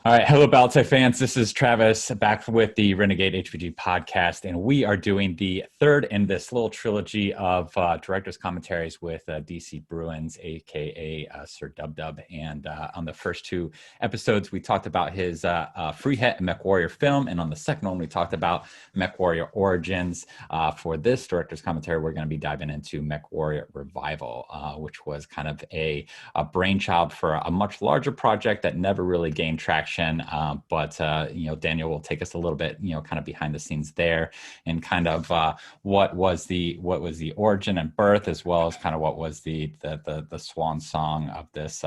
All right, hello BattleTech fans. This is Travis back with the Renegade HPG podcast, and we are doing the third in this little trilogy of director's commentaries with DC Bruins, aka Sir Dub Dub. And on the first two episodes, we talked about his free hit MechWarrior film, and on the second one, we talked about MechWarrior Origins. For this director's commentary, we're going to be diving into MechWarrior Revival, which was kind of a brainchild for a much larger project that never really gained traction. But Daniel will take us a little bit, kind of behind the scenes there, and kind of what was the origin and birth, as well as kind of what was the swan song of this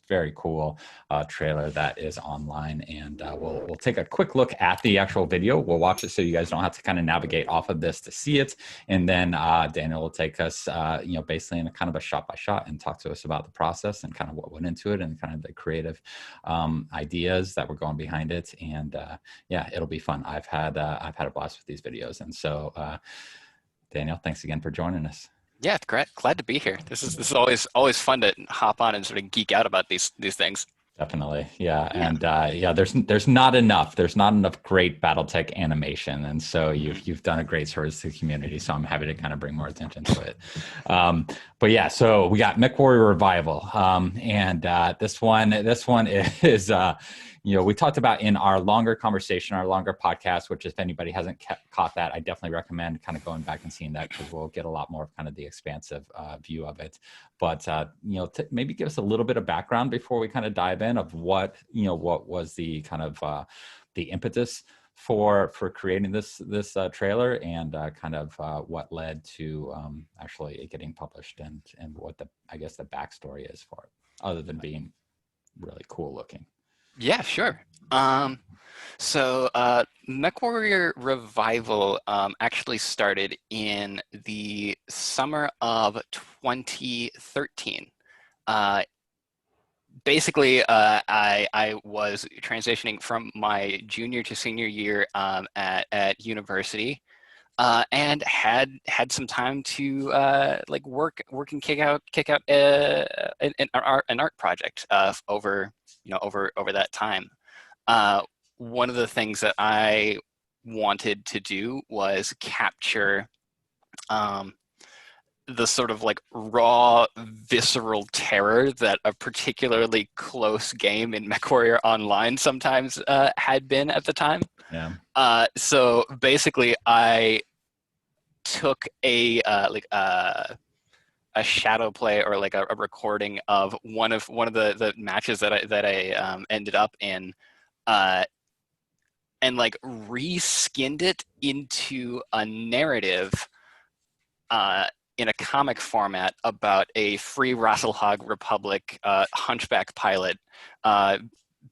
very cool trailer that is online. And we'll take a quick look at the actual video. We'll watch it so you guys don't have to kind of navigate off of this to see it, and then Daniel will take us, basically in a kind of a shot by shot and talk to us about the process and kind of what went into it and kind of the creative ideas that were going behind it. And it'll be fun. I've had a blast with these videos. And so Daniel, thanks again for joining us. Yeah, glad to be here. This is always fun to hop on and sort of geek out about these things. Definitely. Yeah. And there's not enough great BattleTech animation. And so you've done a great service to the community. So I'm happy to kind of bring more attention to it. But yeah, so we got MechWarrior Revival. And this one is, we talked about in our longer conversation, our longer podcast, which if anybody hasn't caught that, I definitely recommend kind of going back and seeing that, because we'll get a lot more of kind of the expansive view of it. But, maybe give us a little bit of background before we kind of dive in of what was the kind of the impetus for creating this trailer, and kind of what led to actually it getting published, and what the backstory is for it, other than being really cool looking. Yeah, sure. So MechWarrior Revival actually started in the summer of 2013. Basically, I was transitioning from my junior to senior year at university, and had some time to work and kick out an art project over that time. One of the things that I wanted to do was capture the sort of raw, visceral terror that a particularly close game in MechWarrior Online sometimes had been at the time. Yeah. So basically, I took a shadow play, or a recording of one of the matches that I ended up in, and reskinned it into a narrative in a comic format about a free Rasselhog Republic Hunchback pilot,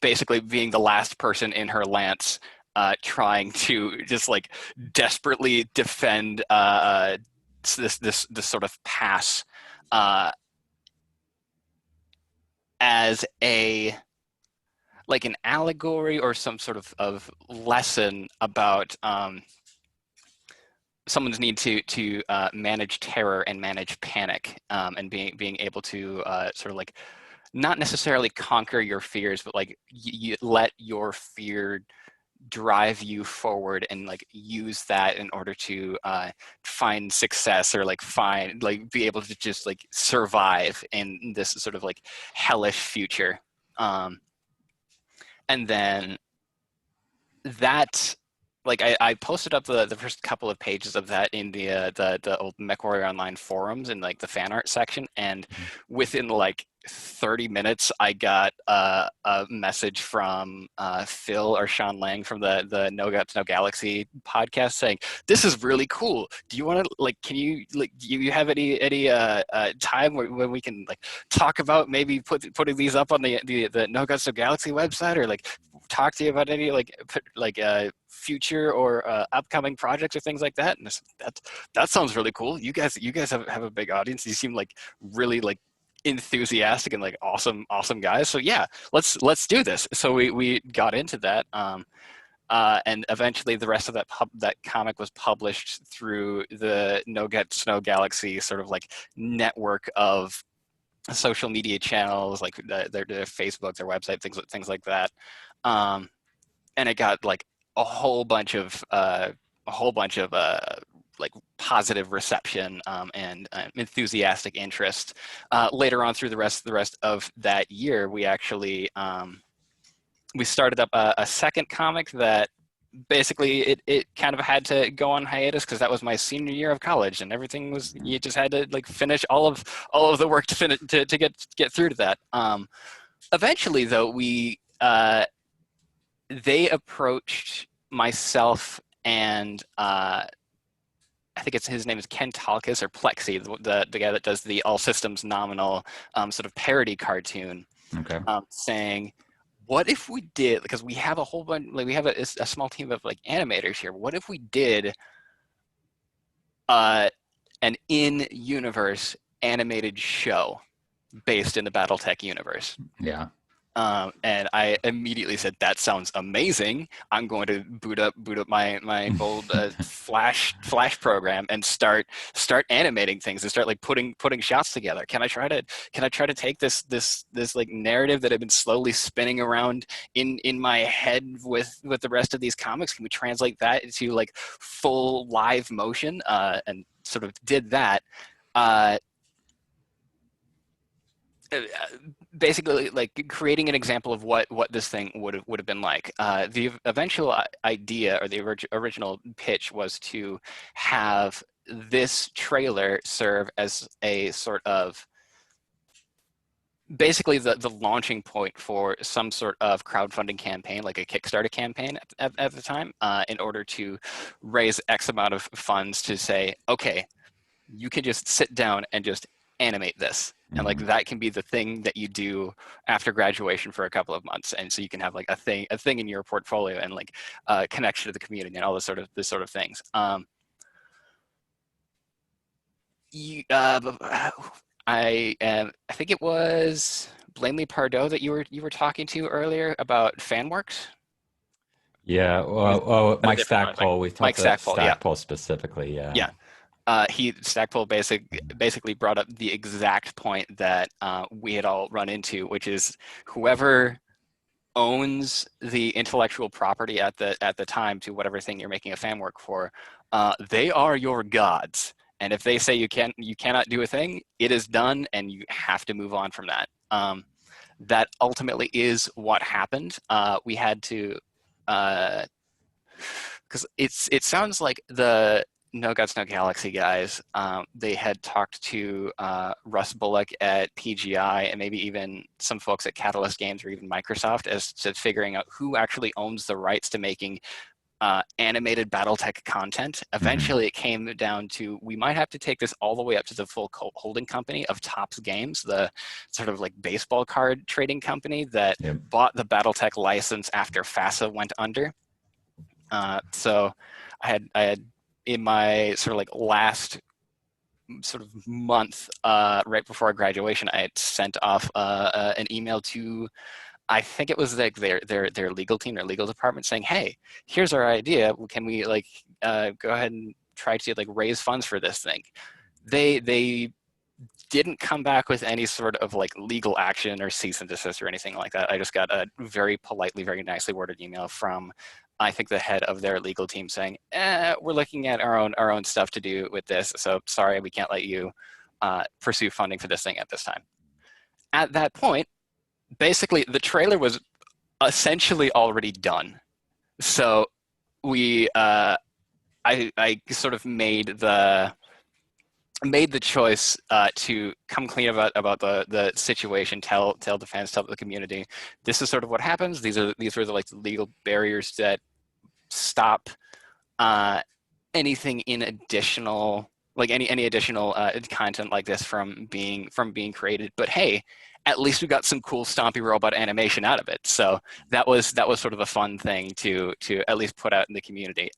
basically being the last person in her lance, trying to just desperately defend this sort of pass as an allegory or some sort of lesson about someone's need to manage terror and manage panic, and being able to not necessarily conquer your fears, but you let your fear drive you forward, and use that in order to find success, or be able to just survive in this sort of hellish future. And then that, I posted up the first couple of pages of that in the old MechWarrior Online forums in the fan art section, and within 30 minutes, I got a message from Phil or Sean Lang from the No Guts No Galaxy podcast saying, "This is really cool. Do you want to Can you do you have any time when we can talk about maybe putting these up on the No Guts No Galaxy website, or talk to you about any future or upcoming projects or things like that?" And that sounds really cool. You guys have a big audience. You seem really enthusiastic and awesome guys. So yeah, let's do this. So we got into that, and eventually the rest of that comic was published through the No Guts No Galaxy sort of network of social media channels, their Facebook, their website, things like that. And it got like a whole bunch of like positive reception and enthusiastic interest. Later on through the rest of that year, we actually we started up a second comic that basically it kind of had to go on hiatus because that was my senior year of college, and everything was, you just had to like finish all of the work to finish to get through to that. Eventually though, we they approached myself and I think his name is Ken Talkis or Plexi, the guy that does the All Systems Nominal sort of parody cartoon, Okay. saying, what if we did, because we have a whole bunch, like we have a small team of like animators here, what if we did an in-universe animated show based in the BattleTech universe? Yeah. And I immediately said, that sounds amazing. I'm going to boot up my old Flash program and start animating things and start like putting shots together. Can I try to take this like narrative that I've been slowly spinning around in my head with the rest of these comics? Can we translate that into like full live motion? And sort of did that. Basically like creating an example of what this thing would have been like. The eventual idea or the original pitch was to have this trailer serve as a sort of basically the launching point for some sort of crowdfunding campaign, like a Kickstarter campaign at the time, in order to raise X amount of funds to say, okay, you can just sit down and just animate this. And like that can be the thing that you do after graduation for a couple of months, and so you can have like a thing in your portfolio and like connection to the community and all this sort of things. I think it was Blamely Pardo that you were talking to earlier about FanWorks. Yeah. Well, Mike Stackpole. We Mike talked to Stackpole, yeah. Stackpole specifically. Yeah. Yeah. Stackpole basically brought up the exact point that we had all run into, which is whoever owns the intellectual property at the time to whatever thing you're making a fan work for, they are your gods. And if they say you cannot do a thing, it is done, and you have to move on from that. That ultimately is what happened. We had to, because it sounds like the No Guts, No Galaxy guys, they had talked to Russ Bullock at PGI and maybe even some folks at Catalyst Games or even Microsoft as to figuring out who actually owns the rights to making animated BattleTech content. Eventually, it came down to we might have to take this all the way up to the full holding company of Topps Games, the sort of like baseball card trading company that bought the BattleTech license after FASA went under. So I had in my sort of like last sort of month right before graduation, I had sent off an email to, I think it was like their legal team, their legal department, saying, "Hey, here's our idea. Can we like go ahead and try to like raise funds for this thing?" They didn't come back with any sort of like legal action or cease and desist or anything like that. I just got a very politely, very nicely worded email from, I think, the head of their legal team saying, "We're looking at our own stuff to do with this. So sorry, we can't let you pursue funding for this thing at this time." At that point, basically the trailer was essentially already done. So we, I sort of made the choice to come clean about the situation, tell the fans, tell the community, this is sort of what happens. These were the like legal barriers that stop anything in additional, like any additional content like this from being created. But hey, at least we got some cool stompy robot animation out of it. So that was sort of a fun thing to at least put out in the community.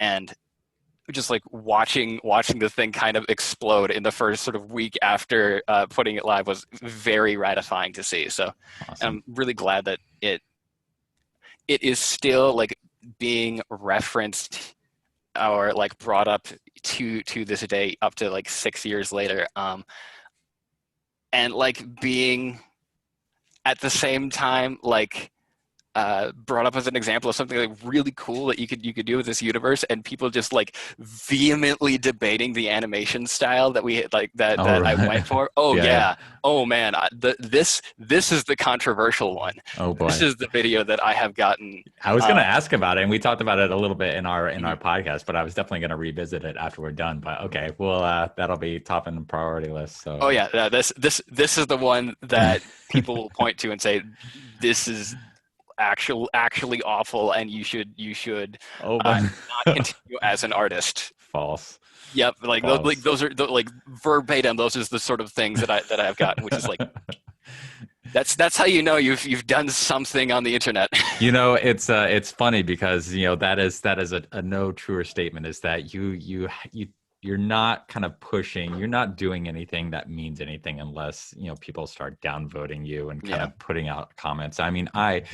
And just like watching the thing kind of explode in the first sort of week after putting it live was very gratifying to see. So awesome. I'm really glad that it is still like being referenced or like brought up to this day, up to like 6 years later, and like being at the same time like brought up as an example of something like really cool that you could do with this universe, and people just like vehemently debating the animation style that we like that I went for. Oh yeah. Oh man, this is the controversial one. Oh boy, this is the video that I have gotten. I was going to ask about it, and we talked about it a little bit in our podcast, but I was definitely going to revisit it after we're done. But okay, well, that'll be top in the priority list. So. Oh yeah, this is the one that people will point to and say, this is actually awful, and you should not continue as an artist. False. Yep, like those are like verbatim. Those are the sort of things that I've gotten, which is like that's how you know you've done something on the internet. You know, it's funny because that is a no truer statement, is that you're not kind of pushing, you're not doing anything that means anything unless people start downvoting you and kind of putting out comments. I mean, to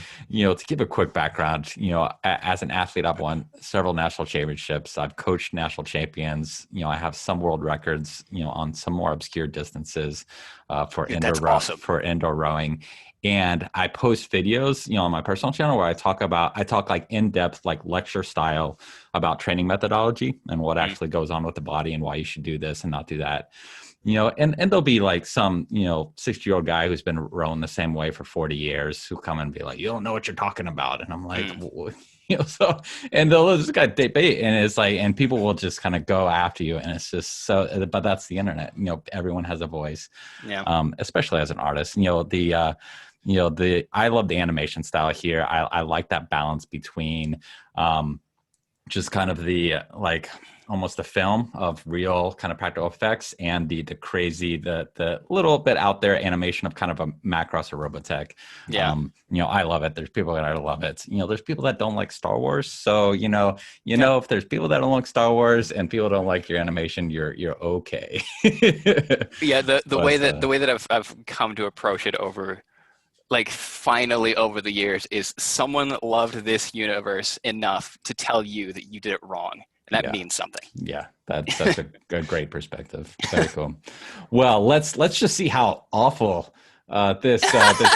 give a quick background, as an athlete, I've won several national championships. I've coached national champions. I have some world records on some more obscure distances for indoor rowing. And I post videos, on my personal channel where I talk like in-depth, like lecture style about training methodology and what actually goes on with the body and why you should do this and not do that. And there'll be like some, 60-year-old guy who's been rowing the same way for 40 years who come and be like, you don't know what you're talking about. And I'm like, and they'll just kind of debate, and it's like, and people will just kind of go after you. And it's just but that's the internet. Everyone has a voice, especially as an artist. I love the animation style here. I like that balance between just kind of the like almost a film of real kind of practical effects and the crazy, the little bit out there animation of kind of a Macross or Robotech. I love it. There's people that I love it. There's people that don't like Star Wars. So, if there's people that don't like Star Wars and people don't like your animation, you're okay. The way that I've come to approach it finally over the years is someone loved this universe enough to tell you that you did it wrong. And that means something. Yeah, that's a great perspective. Very cool. Well, let's just see how awful this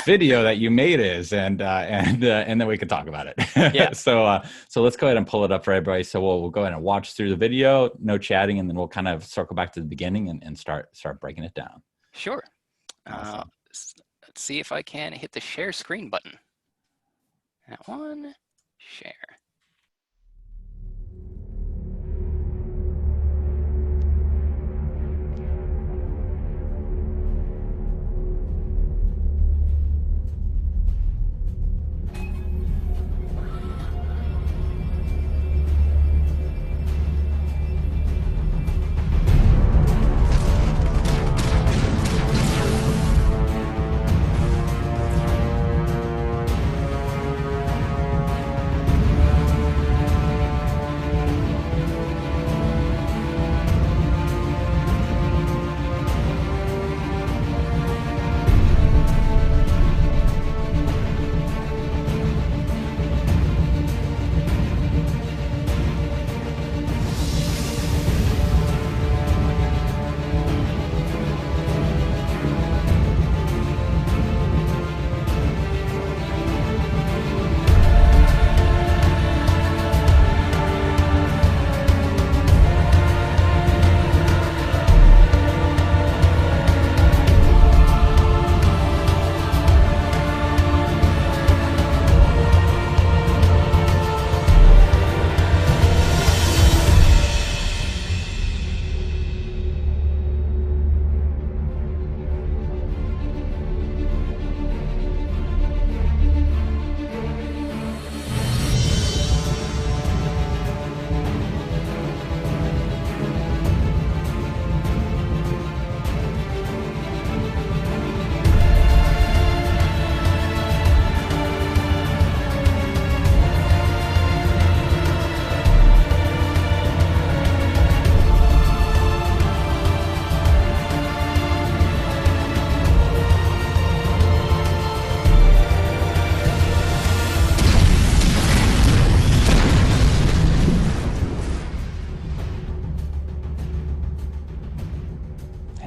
video that you made is, and then we can talk about it. Yeah. So let's go ahead and pull it up for everybody. So we'll go ahead and watch through the video, no chatting, and then we'll kind of circle back to the beginning and start breaking it down. Sure. Awesome. Let's see if I can hit the share screen button. That one, share.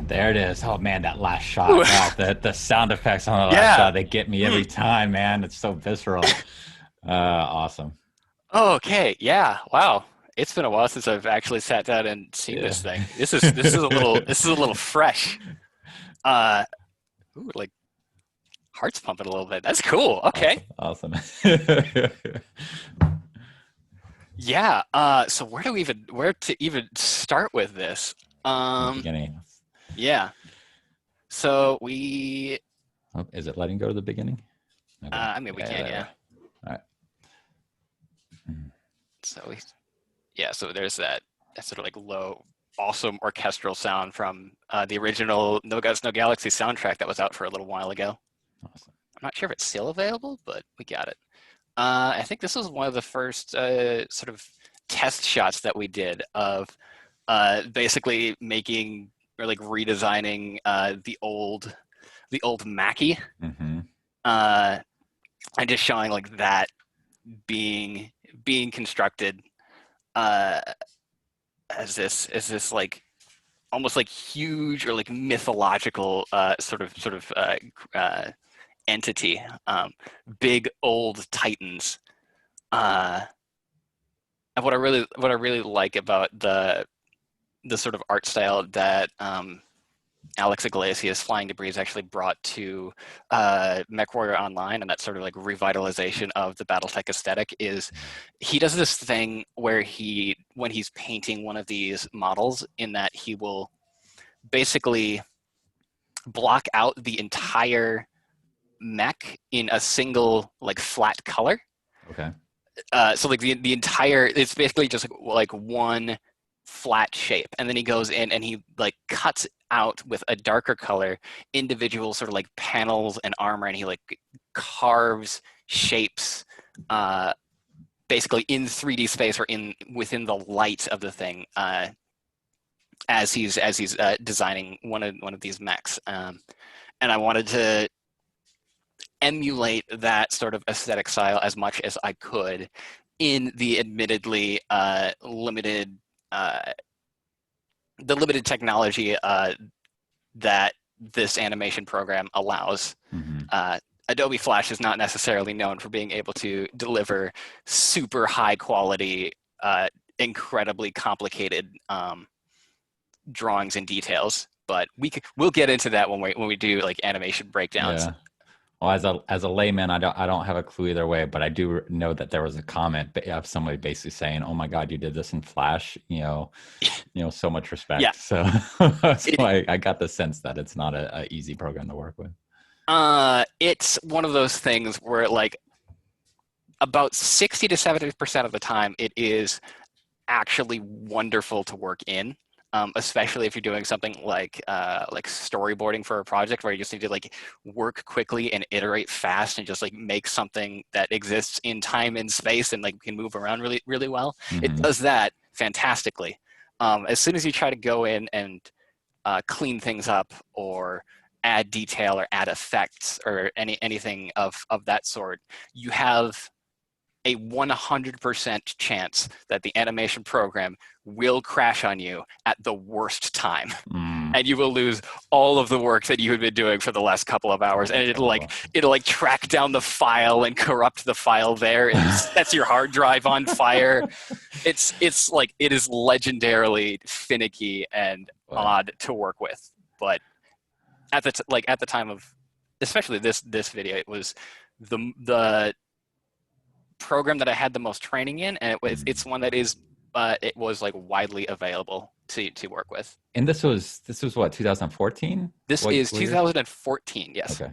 There it is. Oh man, that last shot. Wow, the sound effects on the last shot, they get me every time, man. It's so visceral. Okay, yeah, wow. It's been a while since I've actually sat down and seen Yeah. this thing. This is a little fresh. Uh, ooh, like heart's pumping a little bit. That's cool. Okay. Awesome. Yeah. So where to even start with this? In the Um, beginning. yeah. So we, Oh, is it letting go to the beginning? Okay. I mean, we Yeah, can, there we yeah. go. All right. Mhm. So yeah. So there's that sort of like low, awesome orchestral sound from the original No Gods No Galaxy soundtrack that was out for a little while ago. Awesome. I'm not sure if it's still available, but we got it. I think this was one of the first sort of test shots that we did of basically making or like redesigning the old Mackie, Mm-hmm. uh, and just showing like that being constructed uh, as this like almost like huge or like mythological uh, entity, big old titans. Uh, and what I really like about the sort of art style that Alex Iglesias Flying Debris actually brought to MechWarrior Online, and that sort of like revitalization of the BattleTech aesthetic is he does this thing where when he's painting one of these models, in that he will basically block out the entire mech in a single like flat color. Okay. So like the entire, it's basically just like one flat shape, and then he goes in and he like cuts out with a darker color individual sort of like panels and armor, and he like carves shapes basically in 3D space or in within the light of the thing, as he's designing one of these mechs. And I wanted to emulate that sort of aesthetic style as much as I could in the admittedly limited the limited technology that this animation program allows. Mm-hmm. Adobe Flash is not necessarily known for being able to deliver super high quality, incredibly complicated drawings and details. But we'll get into that when we do like animation breakdowns. Yeah. Well, as a layman, I don't have a clue either way, but I do know that there was a comment of somebody basically saying, "Oh my God, you did this in Flash." So much Yeah, respect. So, so I got the sense that it's not a easy program to work with. it's one of those things where like about 60 to 70% of the time it is actually wonderful to work in, especially if you're doing something like storyboarding for a project where you just need to like work quickly and iterate fast and just like make something that exists in time and space and like can move around really really well. It Mm-hmm. does that fantastically. As soon as you try to go in and clean things up or add detail or add effects or anything of that sort, you have a 100% chance that the animation program will crash on you at the worst time, Mm. and you will lose all of the work that you had been doing for the last couple of hours, and it'll track down the file and corrupt the file there and sets your hard drive on fire. It's like it is legendarily finicky and odd to work with, but at the time of especially this video, it was the program that I had the most training in, and it's one that is it was like widely available to work with. And this was what, 2014? This is 2014. Yes. Okay.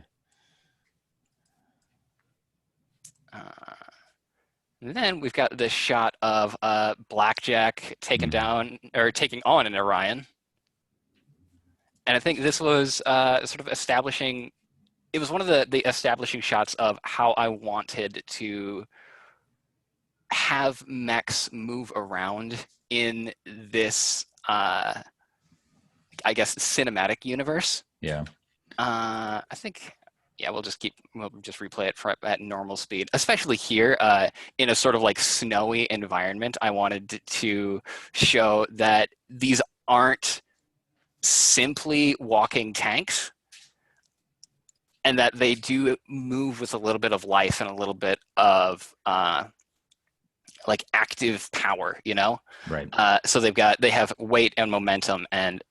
And then we've got this shot of Blackjack taking on an Orion, and I think this was sort of establishing. It was one of the establishing shots of how I wanted to have mechs move around in this, I guess, cinematic universe. Yeah. I think, yeah, we'll just replay it at normal speed, especially here in a sort of like snowy environment. I wanted to show that these aren't simply walking tanks, and that they do move with a little bit of life and a little bit of like active power, you know? Right. So they have weight and momentum, and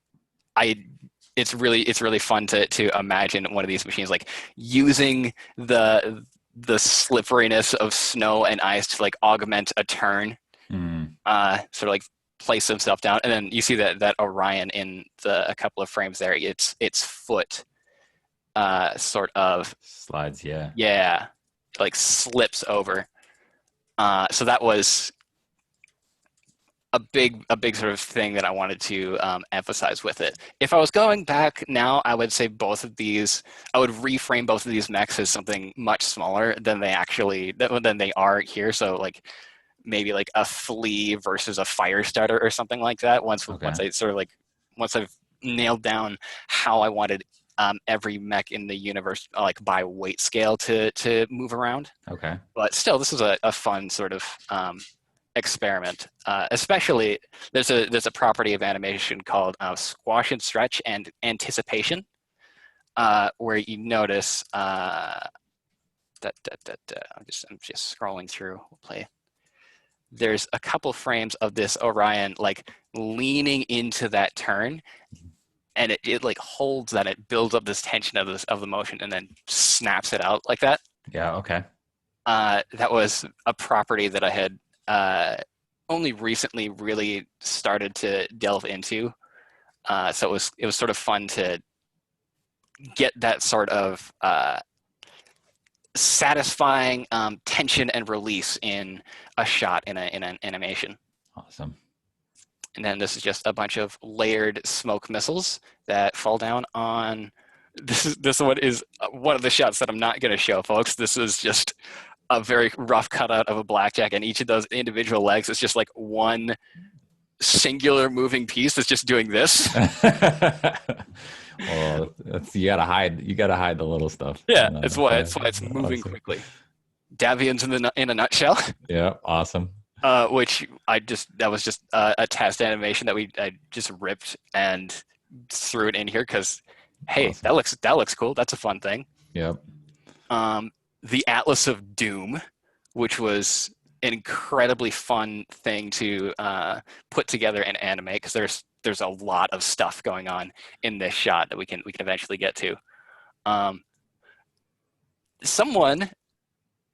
it's really fun to imagine one of these machines like using the slipperiness of snow and ice to like augment a turn, sort of like place himself down, and then you see that Orion in a couple of frames there. Its foot sort of slides. Yeah, like slips over. So that was a big sort of thing that I wanted to emphasize with it. If I was going back now, I would say I would reframe both of these mechs as something much smaller than they are here. So like maybe like a flea versus a fire starter or something like that. Once I've nailed down how I wanted every mech in the universe, like by weight scale, to move around. Okay. But still, this is a fun sort of experiment. Especially there's a property of animation called squash and stretch and anticipation, where you notice I'm just scrolling through. We'll play. There's a couple frames of this Orion like leaning into that turn, and it like holds that, it builds up this tension of the motion, and then snaps it out like that. Yeah. Okay. That was a property that I had only recently really started to delve into. So it was sort of fun to get that sort of satisfying tension and release in a shot in an animation. Awesome. And then this is just a bunch of layered smoke missiles that fall down on. This one is one of the shots that I'm not going to show, folks. This is just a very rough cutout of a blackjack, and each of those individual legs is just like one singular moving piece that's just doing this. Well, you gotta hide the little stuff. Yeah, that's why it's moving awesome. quickly. Davians in a nutshell. Yeah, awesome. Which that was just a test animation that I just ripped and threw it in here because, hey, awesome. that looks cool. That's a fun thing. Yep. The Atlas of Doom, which was an incredibly fun thing to put together and animate, because there's a lot of stuff going on in this shot that we can eventually get to. Someone,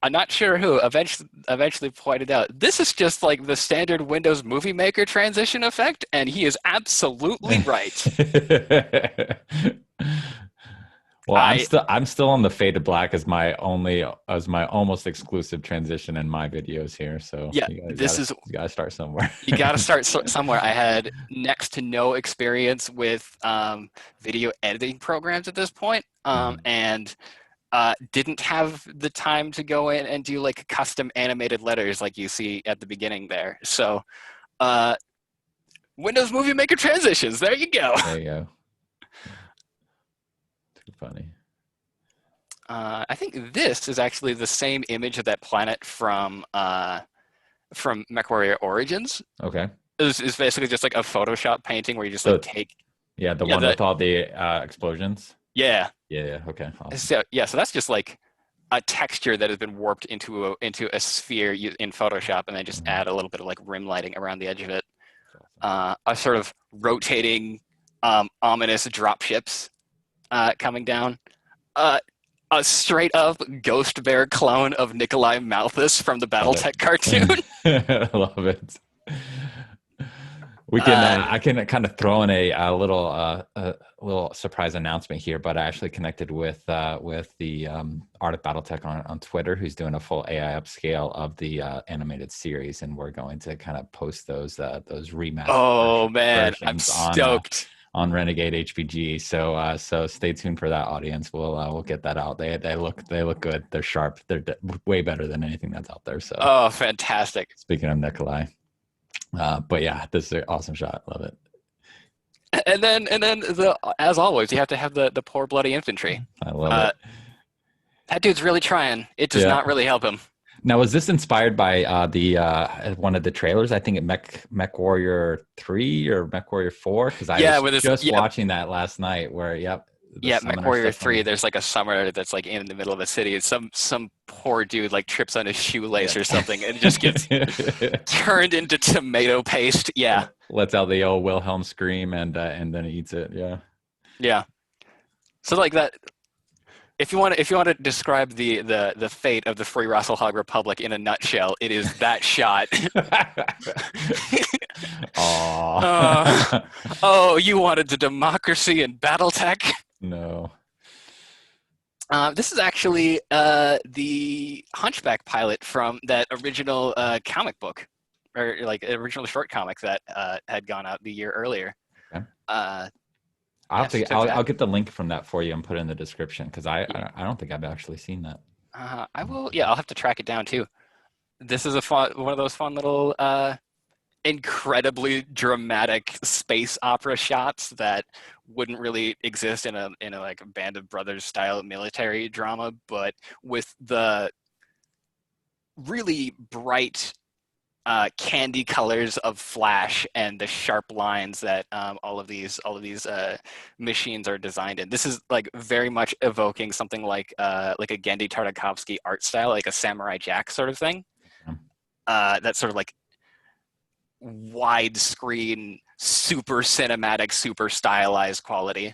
I'm not sure who, eventually pointed out, this is just like the standard Windows Movie Maker transition effect, and he is absolutely right. Well, I'm still on the faded black as my almost exclusive transition in my videos here. So yeah, you gotta start somewhere. You gotta start somewhere. I had next to no experience with video editing programs at this point, and didn't have the time to go in and do like custom animated letters like you see at the beginning there. So Windows Movie Maker transitions, there you go. There you go. Too funny. I think this is actually the same image of that planet from MechWarrior Origins. Okay. It's basically just like a Photoshop painting where you just like take. Yeah, the one with all the explosions. Yeah. Yeah. Okay. Awesome. So that's just like a texture that has been warped into a sphere in Photoshop, and then just add a little bit of like rim lighting around the edge of it. A sort of rotating, ominous drop ships coming down. A straight up Ghost Bear clone of Nikolai Malthus from the BattleTech cartoon. I love it. We can I can kind of throw in a little surprise announcement here, but I actually connected with the Art of BattleTech on Twitter, who's doing a full AI upscale of the animated series, and we're going to kind of post those remastered. Oh man, I'm stoked. On Renegade HPG, so stay tuned for that, audience. We'll get that out. They look good. They're sharp. They're way better than anything that's out there. So fantastic. Speaking of Nikolai, but yeah, this is an awesome shot. Love it. And then as always, you have to have the poor bloody infantry. I love it. That dude's really trying. It does not really help him. Now, was this inspired by the one of the trailers? I think at MechWarrior 3 or MechWarrior 4, because I was just watching that last night. Where the Yeah, summoner MechWarrior stuff 3, going there's like a summoner that's like in the middle of a city. Some poor dude like trips on his shoelace on? or something and just gets Yeah. turned into tomato paste. Yeah. Lets out the old Wilhelm scream and then eats it. Yeah. Yeah. So like that, if you want to describe the fate of the Free Rasselhog Republic in a nutshell, it is that shot. Aw. Oh, you wanted the democracy in BattleTech? No. This is actually the Hunchback pilot from that original comic book, or like original short comic that had gone out the year earlier. Okay. Yeah, so took that. I'll get the link from that for you and put it in the description because I don't think I've actually seen that. I will. Yeah, I'll have to track it down too. This is one of those fun little, incredibly dramatic space opera shots that wouldn't really exist in a like Band of Brothers style military drama, but with the really bright candy colors of Flash and the sharp lines that all of these machines are designed in. This is like very much evoking something like a Genndy Tartakovsky art style, like a Samurai Jack sort of thing. That sort of like widescreen, super cinematic, super stylized quality.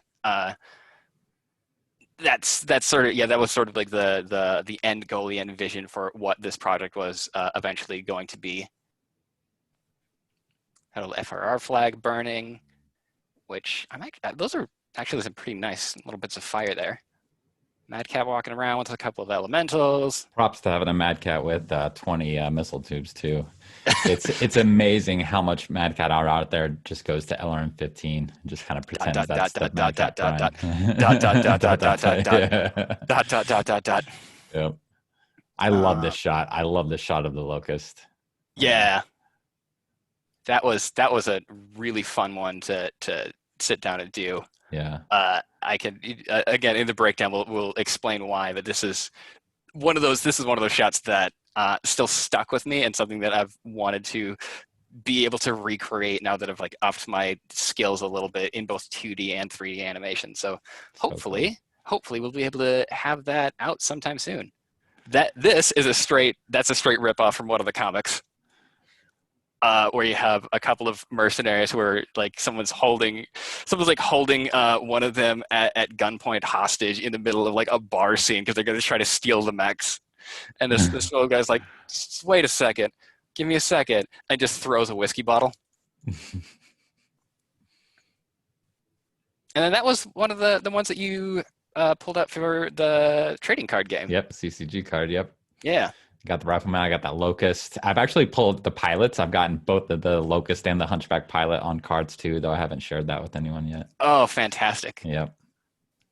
That's sort of, yeah, that was sort of like the end goal, the end vision for what this project was eventually going to be. Had a little FRR flag burning, which those are actually some pretty nice little bits of fire there. Mad Cat walking around with a couple of elementals. Props to having a Mad Cat with 20 missile tubes too. It's amazing how much Mad Cat out there just goes to LRM-15 and just kind of pretends that's the Mad Cat prime. Yep. I love this shot. I love this shot of the Locust. Yeah. That was a really fun one to sit down and do. Yeah. I can again in the breakdown we'll explain why, but this is one of those shots that still stuck with me and something that I've wanted to be able to recreate now that I've like upped my skills a little bit in both 2D and 3D animation. So hopefully we'll be able to have that out sometime soon. That's a straight ripoff from one of the comics. Where you have a couple of mercenaries where like someone's holding one of them at gunpoint hostage in the middle of like a bar scene because they're going to try to steal the mechs, and this little guy's like, wait a second, give me a second, and just throws a whiskey bottle. And then that was one of the ones that you pulled up for the trading card game. Yep, CCG card. Yep. Yeah. Got the Rifleman, I got that Locust. I've actually pulled the pilots. I've gotten both the Locust and the Hunchback pilot on cards too, though I haven't shared that with anyone yet. Oh, fantastic. Yep.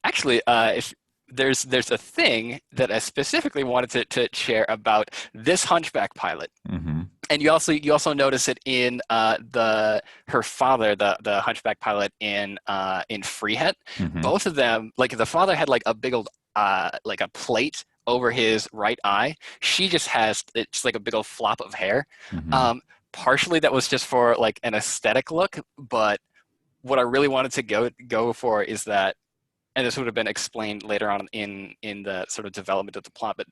Actually, if there's a thing that I specifically wanted to share about this Hunchback pilot. Mm-hmm. And you also notice it in her father, the Hunchback pilot in Freehet. Mm-hmm. Both of them, like the father had like a big old like a plate over his right eye. She just has it's like a big old flop of hair. Mm-hmm. Partially that was just for like an aesthetic look, but what I really wanted to go for is that, and this would have been explained later on in the sort of development of the plot, but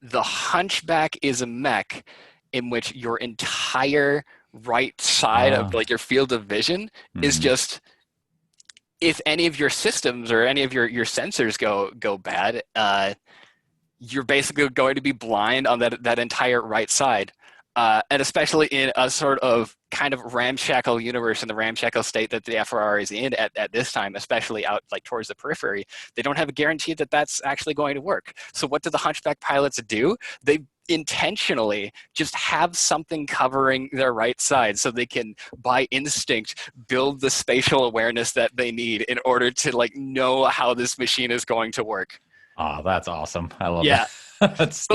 the Hunchback is a mech in which your entire right side of like your field of vision is just, if any of your systems or any of your sensors go bad, you're basically going to be blind on that entire right side. And especially in a sort of kind of ramshackle universe, in the ramshackle state that the FRR is in at this time, especially out like towards the periphery, they don't have a guarantee that that's actually going to work. So what do the Hunchback pilots do? They intentionally just have something covering their right side so they can, by instinct, build the spatial awareness that they need in order to like know how this machine is going to work. Oh, that's awesome. I love that. That's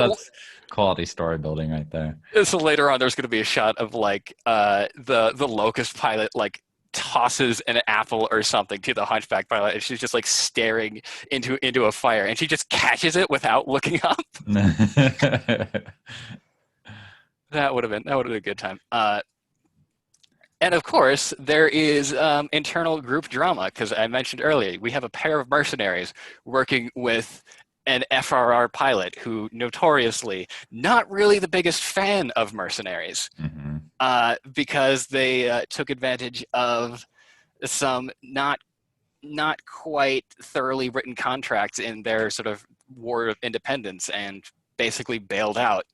quality story building right there. So later on, there's going to be a shot of like the Locust pilot like tosses an apple or something to the Hunchback pilot, and she's just like staring into a fire, and she just catches it without looking up. That would have been a good time. And of course, there is internal group drama, because I mentioned earlier, we have a pair of mercenaries working with an FRR pilot who notoriously not really the biggest fan of mercenaries, Mm-hmm. because they took advantage of some not quite thoroughly written contracts in their sort of war of independence and basically bailed out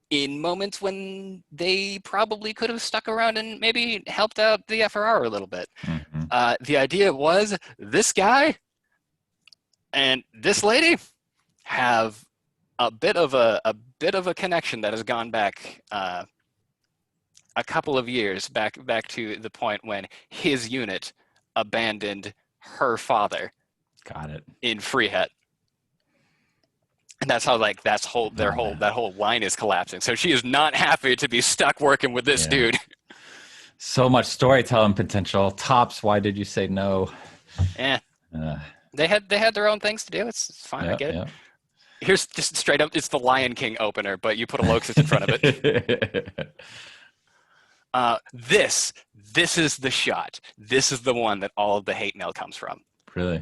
in moments when they probably could have stuck around and maybe helped out the FRR a little bit. Mm-hmm. The idea was this guy and this lady have a bit of a connection that has gone back a couple of years back to the point when his unit abandoned her father Got it. in Freehet. And that's how that whole line is collapsing. So she is not happy to be stuck working with this dude. So much storytelling potential. Tops, why did you say no? Eh. They had their own things to do. It's fine. I get it. Here's just straight up, it's the Lion King opener, but you put a Locust in front of it. This is the shot. This is the one that all of the hate mail comes from. Really?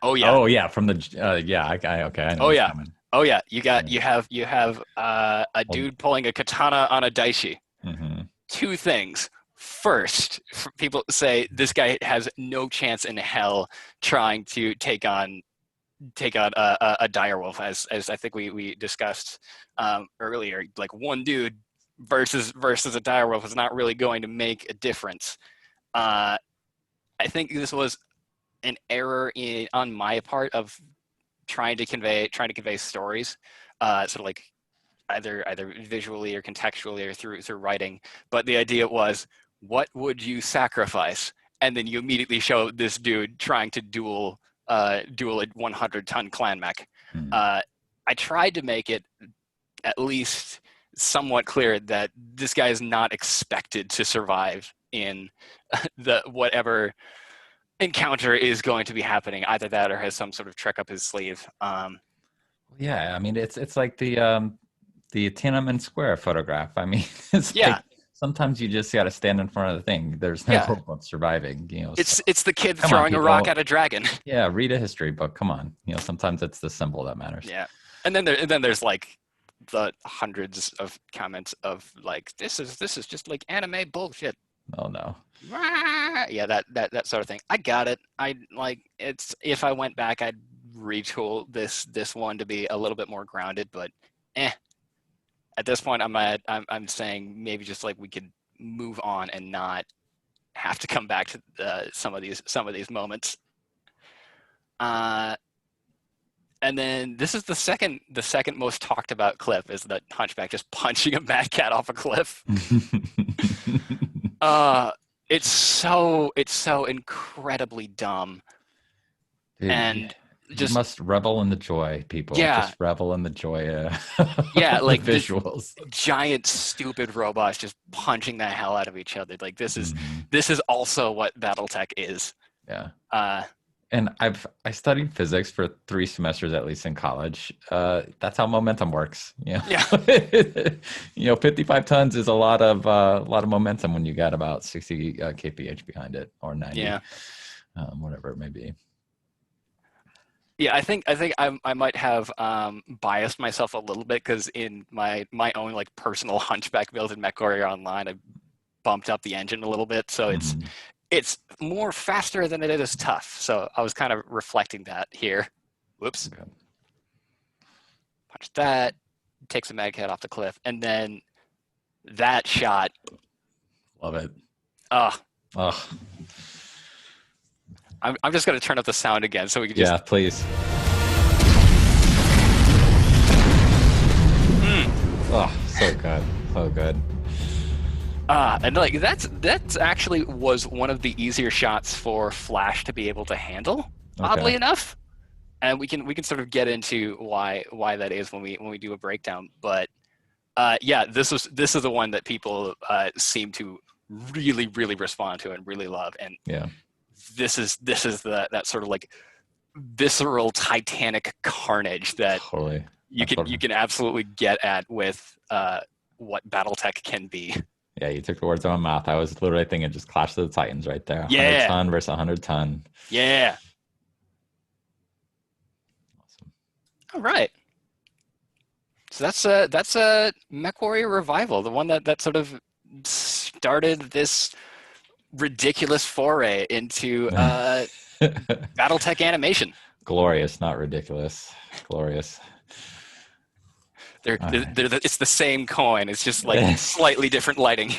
Oh yeah. Oh yeah. From the okay. I know oh yeah. Coming. Oh yeah. You have a dude pulling a katana on a daishi. Mm-hmm. Two things. First, people say this guy has no chance in hell trying to take on a direwolf, as I think we discussed earlier. Like one dude versus a direwolf is not really going to make a difference. I think this was an error on my part of trying to convey stories, sort of like either visually or contextually or through writing. But the idea was, what would you sacrifice? And then you immediately show this dude trying to duel a 100-ton clan mech. Mm-hmm. I tried to make it at least somewhat clear that this guy is not expected to survive in the whatever encounter is going to be happening. Either that or has some sort of trick up his sleeve. Yeah, I mean it's like the Tiananmen Square photograph. I mean, it's like sometimes you just got to stand in front of the thing. There's no hope of surviving. It's the kid throwing a rock at a dragon. Yeah, read a history book. Come on, sometimes it's the symbol that matters. Yeah, and then there's like the hundreds of comments of like this is just like anime bullshit. Oh no. Yeah, that sort of thing. I got it. It's if I went back, I'd retool this one to be a little bit more grounded, but at this point, I'm saying maybe just like we could move on and not have to come back to some of these moments. And then this is the second most talked about clip is that Hunchback just punching a mad cat off a cliff. It's so incredibly dumb. Dude, and you must revel in the joy, people. Yeah. Just revel in the joy. Yeah, like visuals. Giant stupid robots just punching the hell out of each other. Like this is also what BattleTech is. Yeah. And I studied physics for 3 semesters at least in college. That's how momentum works. Yeah. 55 tons is a lot of momentum when you got about 60 kph behind it, or 90. Yeah. Whatever it may be. Yeah, I think I might have biased myself a little bit because in my own like personal Hunchback build in MechWarrior Online, I bumped up the engine a little bit, so it's more faster than it is tough. So I was kind of reflecting that here. Whoops. Okay. Punch that, takes a mag head off the cliff, and then that shot. Love it. I'm just going to turn up the sound again so we can just... Yeah, please. Oh, so good. So good. And like that's actually was one of the easier shots for Flash to be able to handle, oddly enough. And we can sort of get into why that is when we do a breakdown. But yeah, this is the one that people seem to really respond to and really love. And this is that sort of like visceral Titanic carnage that you can absolutely get at with what BattleTech can be. Yeah, you took the words out of my mouth. I was literally thinking just Clash of the Titans right there. 100 Yeah. ton versus 100 ton. Yeah. Awesome. All right. So that's a MechWarrior Revival, the one that sort of started this ridiculous foray into BattleTech animation. Glorious, not ridiculous. Glorious. Right. It's the same coin. It's just like slightly different lighting.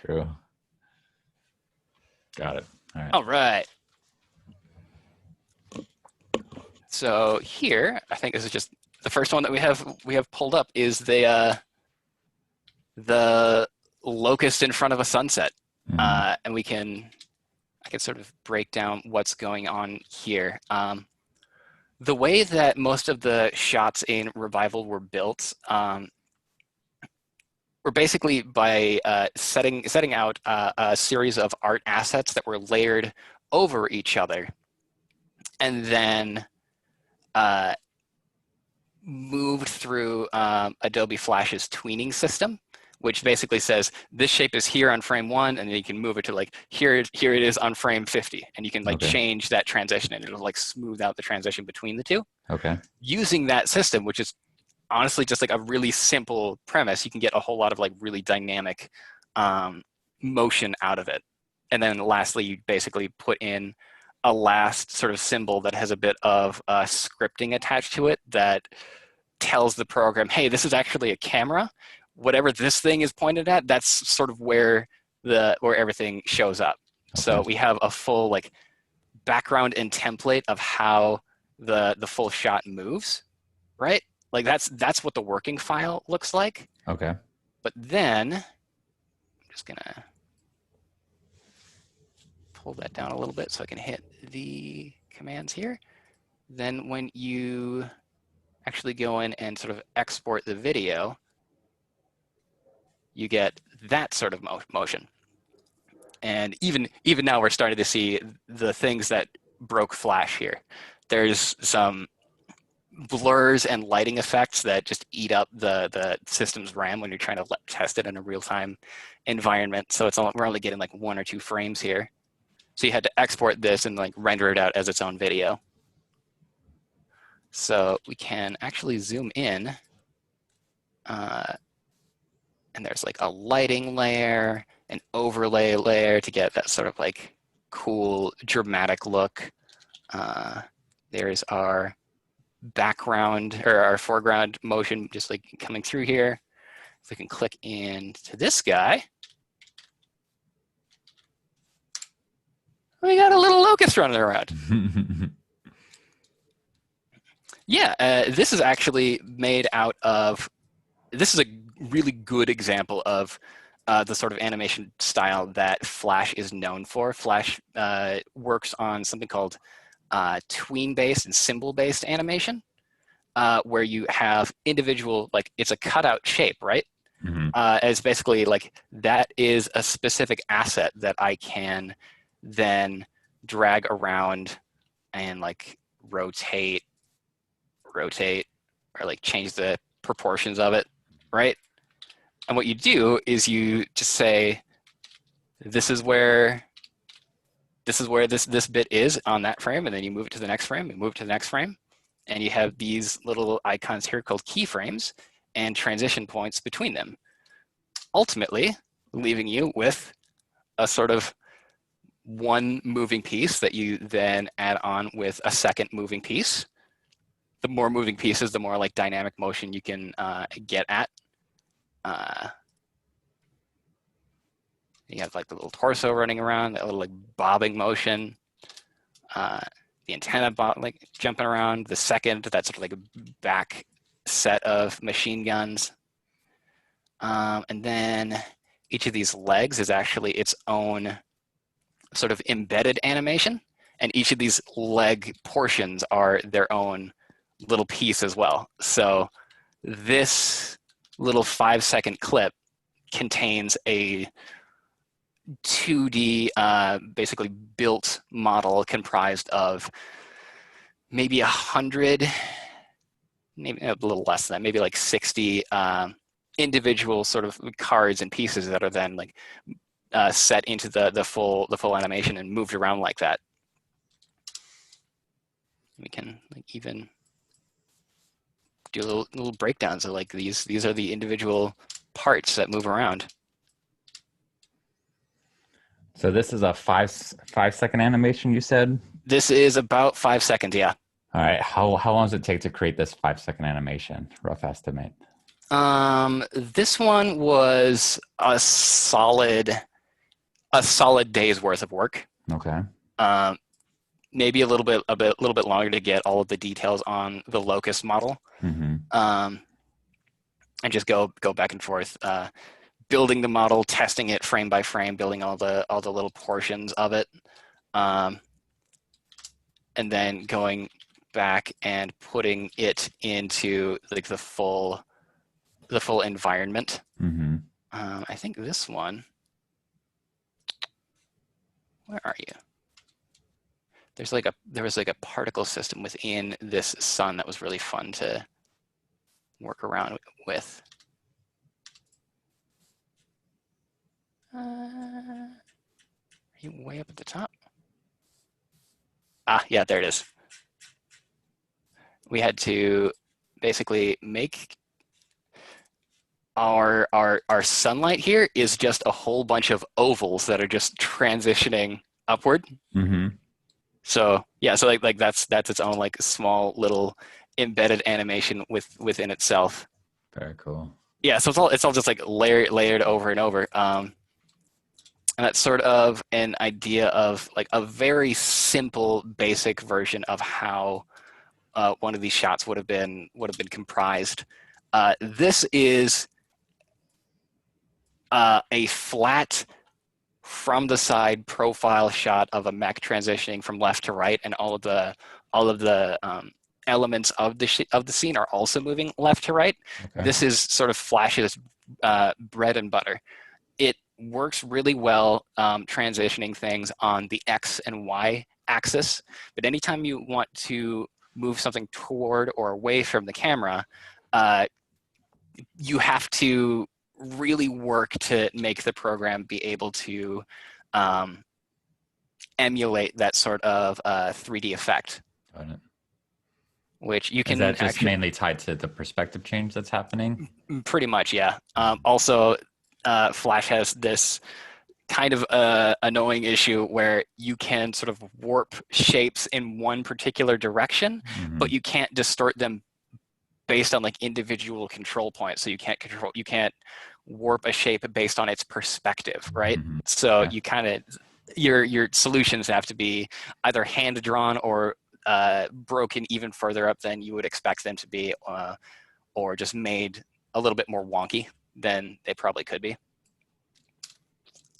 True. Got it. All right. All right. So here, I think this is just the first one that we have pulled up is the Locust in front of a sunset, and I can sort of break down what's going on here. The way that most of the shots in Revival were built were basically by setting out a series of art assets that were layered over each other, and then moved through Adobe Flash's tweening system, which basically says this shape is here on frame 1, and then you can move it to like here it is on frame 50, and you can like change that transition, and it'll like smooth out the transition between the two. Okay. Using that system, which is honestly just like a really simple premise, you can get a whole lot of like really dynamic motion out of it. And then lastly, you basically put in a last sort of symbol that has a bit of scripting attached to it that tells the program, hey, this is actually a camera. Whatever this thing is pointed at, that's sort of where everything shows up. Okay. So we have a full like background and template of how the full shot moves, right? Like that's what the working file looks like. Okay. But then I'm just gonna pull that down a little bit so I can hit the commands here. Then when you actually go in and sort of export the video, you get that sort of motion. And even now we're starting to see the things that broke Flash here. There's some blurs and lighting effects that just eat up the system's RAM when you're trying to test it in a real-time environment. So we're only getting like 1 or 2 frames here. So you had to export this and like render it out as its own video. So we can actually zoom in, and there's like a lighting layer, an overlay layer to get that sort of like cool dramatic look. There's our background or our foreground motion just like coming through here. If we can click into this guy, we got a little locust running around. Yeah, this is actually made out of, this is a really good example of the sort of animation style that Flash is known for. Flash works on something called tween-based and symbol-based animation, where you have individual, like it's a cutout shape, right? Mm-hmm. It's basically like that is a specific asset that I can then drag around and like rotate, or like change the proportions of it, right? And what you do is you just say, this is where this bit is on that frame, and then you move it to the next frame, and move it to the next frame, and you have these little icons here called keyframes and transition points between them, ultimately leaving you with a sort of one moving piece that you then add on with a second moving piece. The more moving pieces, the more like dynamic motion you can get at. You have like the little torso running around, that little like bobbing motion. The antenna like jumping around. The second, that's sort of like a back set of machine guns. And then each of these legs is actually its own sort of embedded animation. And each of these leg portions are their own little piece as well. So this little 5-second clip contains a 2D basically built model comprised of maybe 100, maybe a little less than that, maybe like 60 individual sort of cards and pieces that are then like set into the full animation and moved around like that. We can like even do little breakdowns of like these are the individual parts that move around. So this is a 5-second animation, you said? This is about 5 seconds, yeah. All right. How long does it take to create this 5-second animation? Rough estimate. This one was a solid day's worth of work. Okay. Maybe a little bit longer to get all of the details on the Locust model. Mm-hmm. And just go back and forth, building the model, testing it frame by frame, building all the little portions of it, and then going back and putting it into like the full environment. Mm-hmm. I think this one. Where are you? There was like a particle system within this sun that was really fun to work around with. Are you way up at the top? Ah, yeah, there it is. We had to basically make our sunlight here is just a whole bunch of ovals that are just transitioning upward. Mm-hmm. So yeah, so like that's its own like small little embedded animation within itself. Very cool. Yeah, so it's all just like layered over and over. And that's sort of an idea of like a very simple, basic version of how one of these shots would have been comprised. This is a flat from the side profile shot of a mech transitioning from left to right, and all of the elements of the scene are also moving left to right. Okay. This is sort of Flash's bread and butter. It works really well transitioning things on the X and Y axis, but anytime you want to move something toward or away from the camera, you have to really work to make the program be able to emulate that sort of 3D effect. Got it. Which you can. Is that just mainly tied to the perspective change that's happening? Pretty much, yeah. Also, Flash has this kind of annoying issue where you can sort of warp shapes in one particular direction, mm-hmm. but you can't distort them based on like individual control points. So you can't warp a shape based on its perspective, right? Mm-hmm. So you kind of your solutions have to be either hand drawn or broken even further up than you would expect them to be, or just made a little bit more wonky than they probably could be.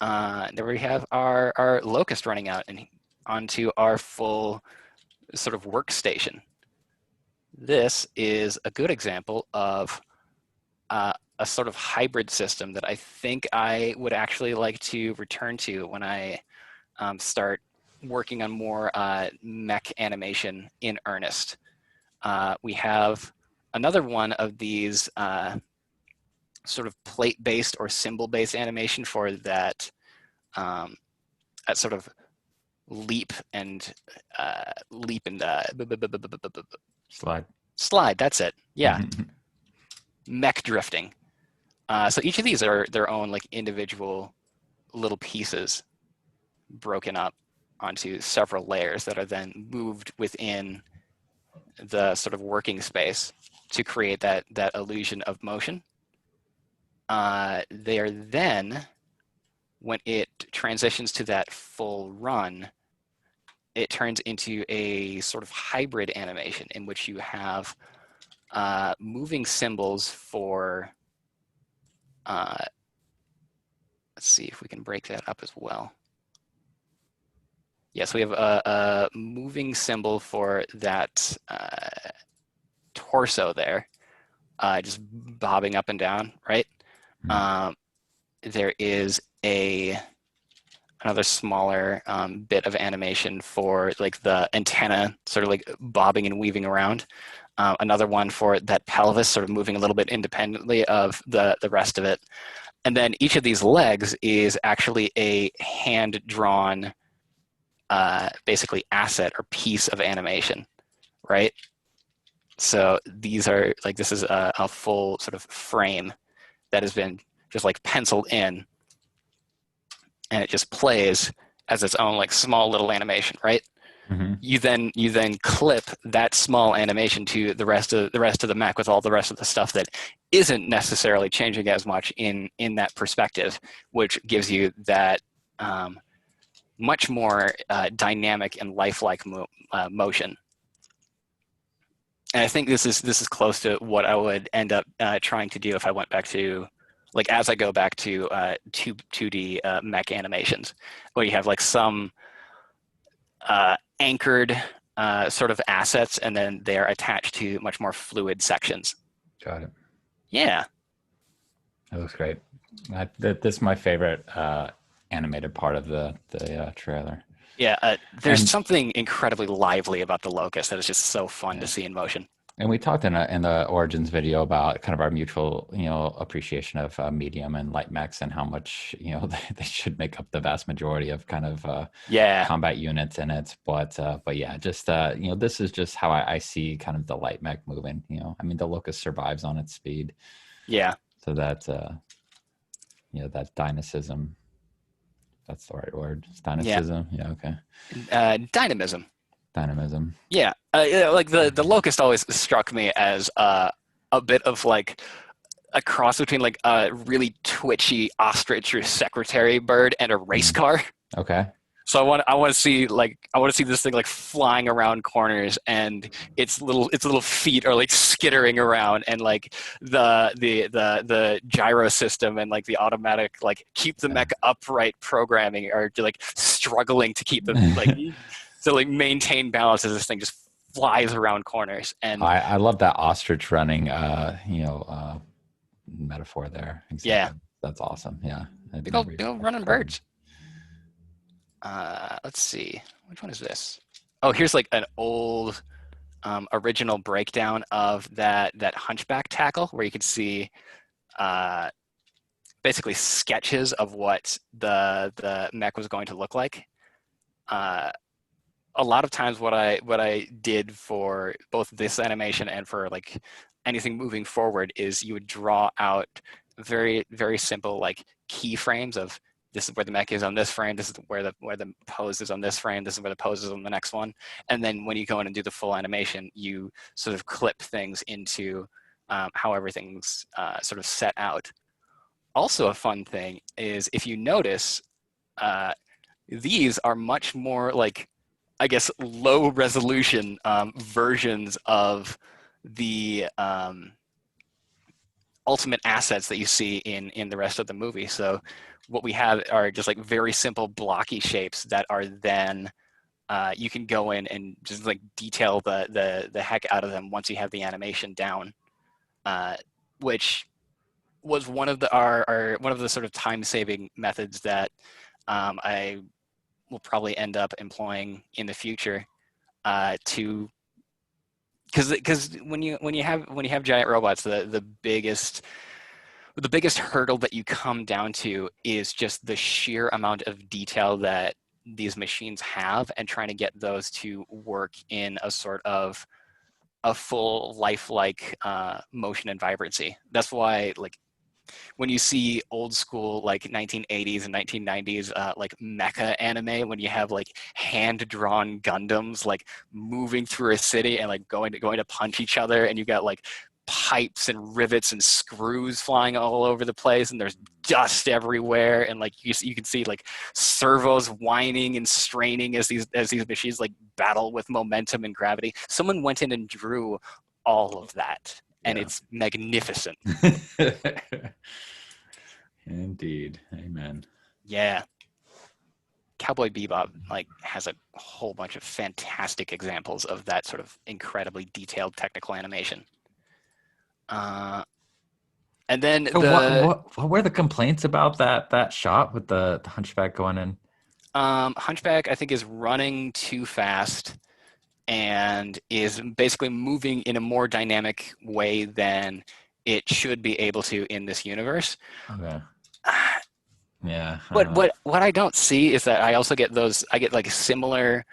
There we have our Locust running out and onto our full sort of workstation. This is a good example of a sort of hybrid system that I think I would actually like to return to when I start working on more mech animation in earnest. We have another one of these sort of plate-based or symbol-based animation for that sort of leap and slide. That's it. Yeah, mech drifting. So each of these are their own like individual little pieces broken up onto several layers that are then moved within the sort of working space to create that illusion of motion. They are then, when it transitions to that full run, it turns into a sort of hybrid animation in which you have moving symbols for, let's see if we can break that up as well. Yes, we have a moving symbol for that torso there, just bobbing up and down, right? Mm-hmm. There is another smaller bit of animation for like the antenna sort of like bobbing and weaving around. another one for that pelvis sort of moving a little bit independently of the rest of it. And then each of these legs is actually a hand-drawn, basically asset or piece of animation, right? So these are like, this is a full sort of frame that has been just like penciled in, and it just plays as its own like small little animation, right? Mm-hmm. You then clip that small animation to the rest of the mech with all the rest of the stuff that isn't necessarily changing as much in that perspective, which gives you that much more dynamic and lifelike motion. And I think this is close to what I would end up trying to do if I went back to, like, as I go back to 2D mech animations, where you have like some anchored sort of assets, and then they're attached to much more fluid sections. Got it. Yeah. That looks great. This is my favorite animated part of the trailer. Yeah, there's something incredibly lively about the Locust that is just so fun to see in motion. And we talked in the Origins video about kind of our mutual, appreciation of medium and light mechs, and how much, they should make up the vast majority of kind of combat units in it. But yeah, just, this is just how I see kind of the light mech moving. I mean, the Locust survives on its speed. Yeah. So that, that dynamism, that's the right word. It's dynamism. Yeah. Okay. Dynamism. Dynamism. Yeah, like the Locust always struck me as a bit of like a cross between like a really twitchy ostrich or secretary bird and a race car. Okay. So I want to see this thing like flying around corners, and its little feet are like skittering around, and like the gyro system and like the automatic like keep the mech upright programming are like struggling to keep them like. So like maintain balance as this thing just flies around corners. And I love that ostrich running, metaphor there. Exactly. Yeah, that's awesome. Yeah, big old running birds. Let's see, which one is this? Oh, here's like an old original breakdown of that Hunchback tackle, where you can see basically sketches of what the mech was going to look like. A lot of times what I did for both this animation and for like anything moving forward is you would draw out very, very simple like keyframes of this is where the mech is on this frame, this is where the pose is on this frame, this is where the pose is on the next one. And then when you go in and do the full animation, you sort of clip things into how everything's sort of set out. Also a fun thing is, if you notice, these are much more like, I guess, low resolution versions of the ultimate assets that you see in the rest of the movie. So what we have are just like very simple blocky shapes that are then you can go in and just like detail the heck out of them once you have the animation down, which was one of the sort of time-saving methods that I will probably end up employing in the future, because when you have giant robots, the biggest hurdle that you come down to is just the sheer amount of detail that these machines have, and trying to get those to work in a sort of a full lifelike motion and vibrancy. That's why, like, when you see old school like 1980s and 1990s like mecha anime, when you have like hand-drawn Gundams like moving through a city and like going to punch each other, and you got like pipes and rivets and screws flying all over the place, and there's dust everywhere, and like you can see like servos whining and straining as these machines like battle with momentum and gravity. Someone went in and drew all of that. And it's magnificent. Indeed. Amen. Yeah. Cowboy Bebop like has a whole bunch of fantastic examples of that sort of incredibly detailed technical animation. And then what were the complaints about that shot with the Hunchback going in? Hunchback, I think, is running too fast, and is basically moving in a more dynamic way than it should be able to in this universe. Okay. Yeah. What I don't see is that I also get similar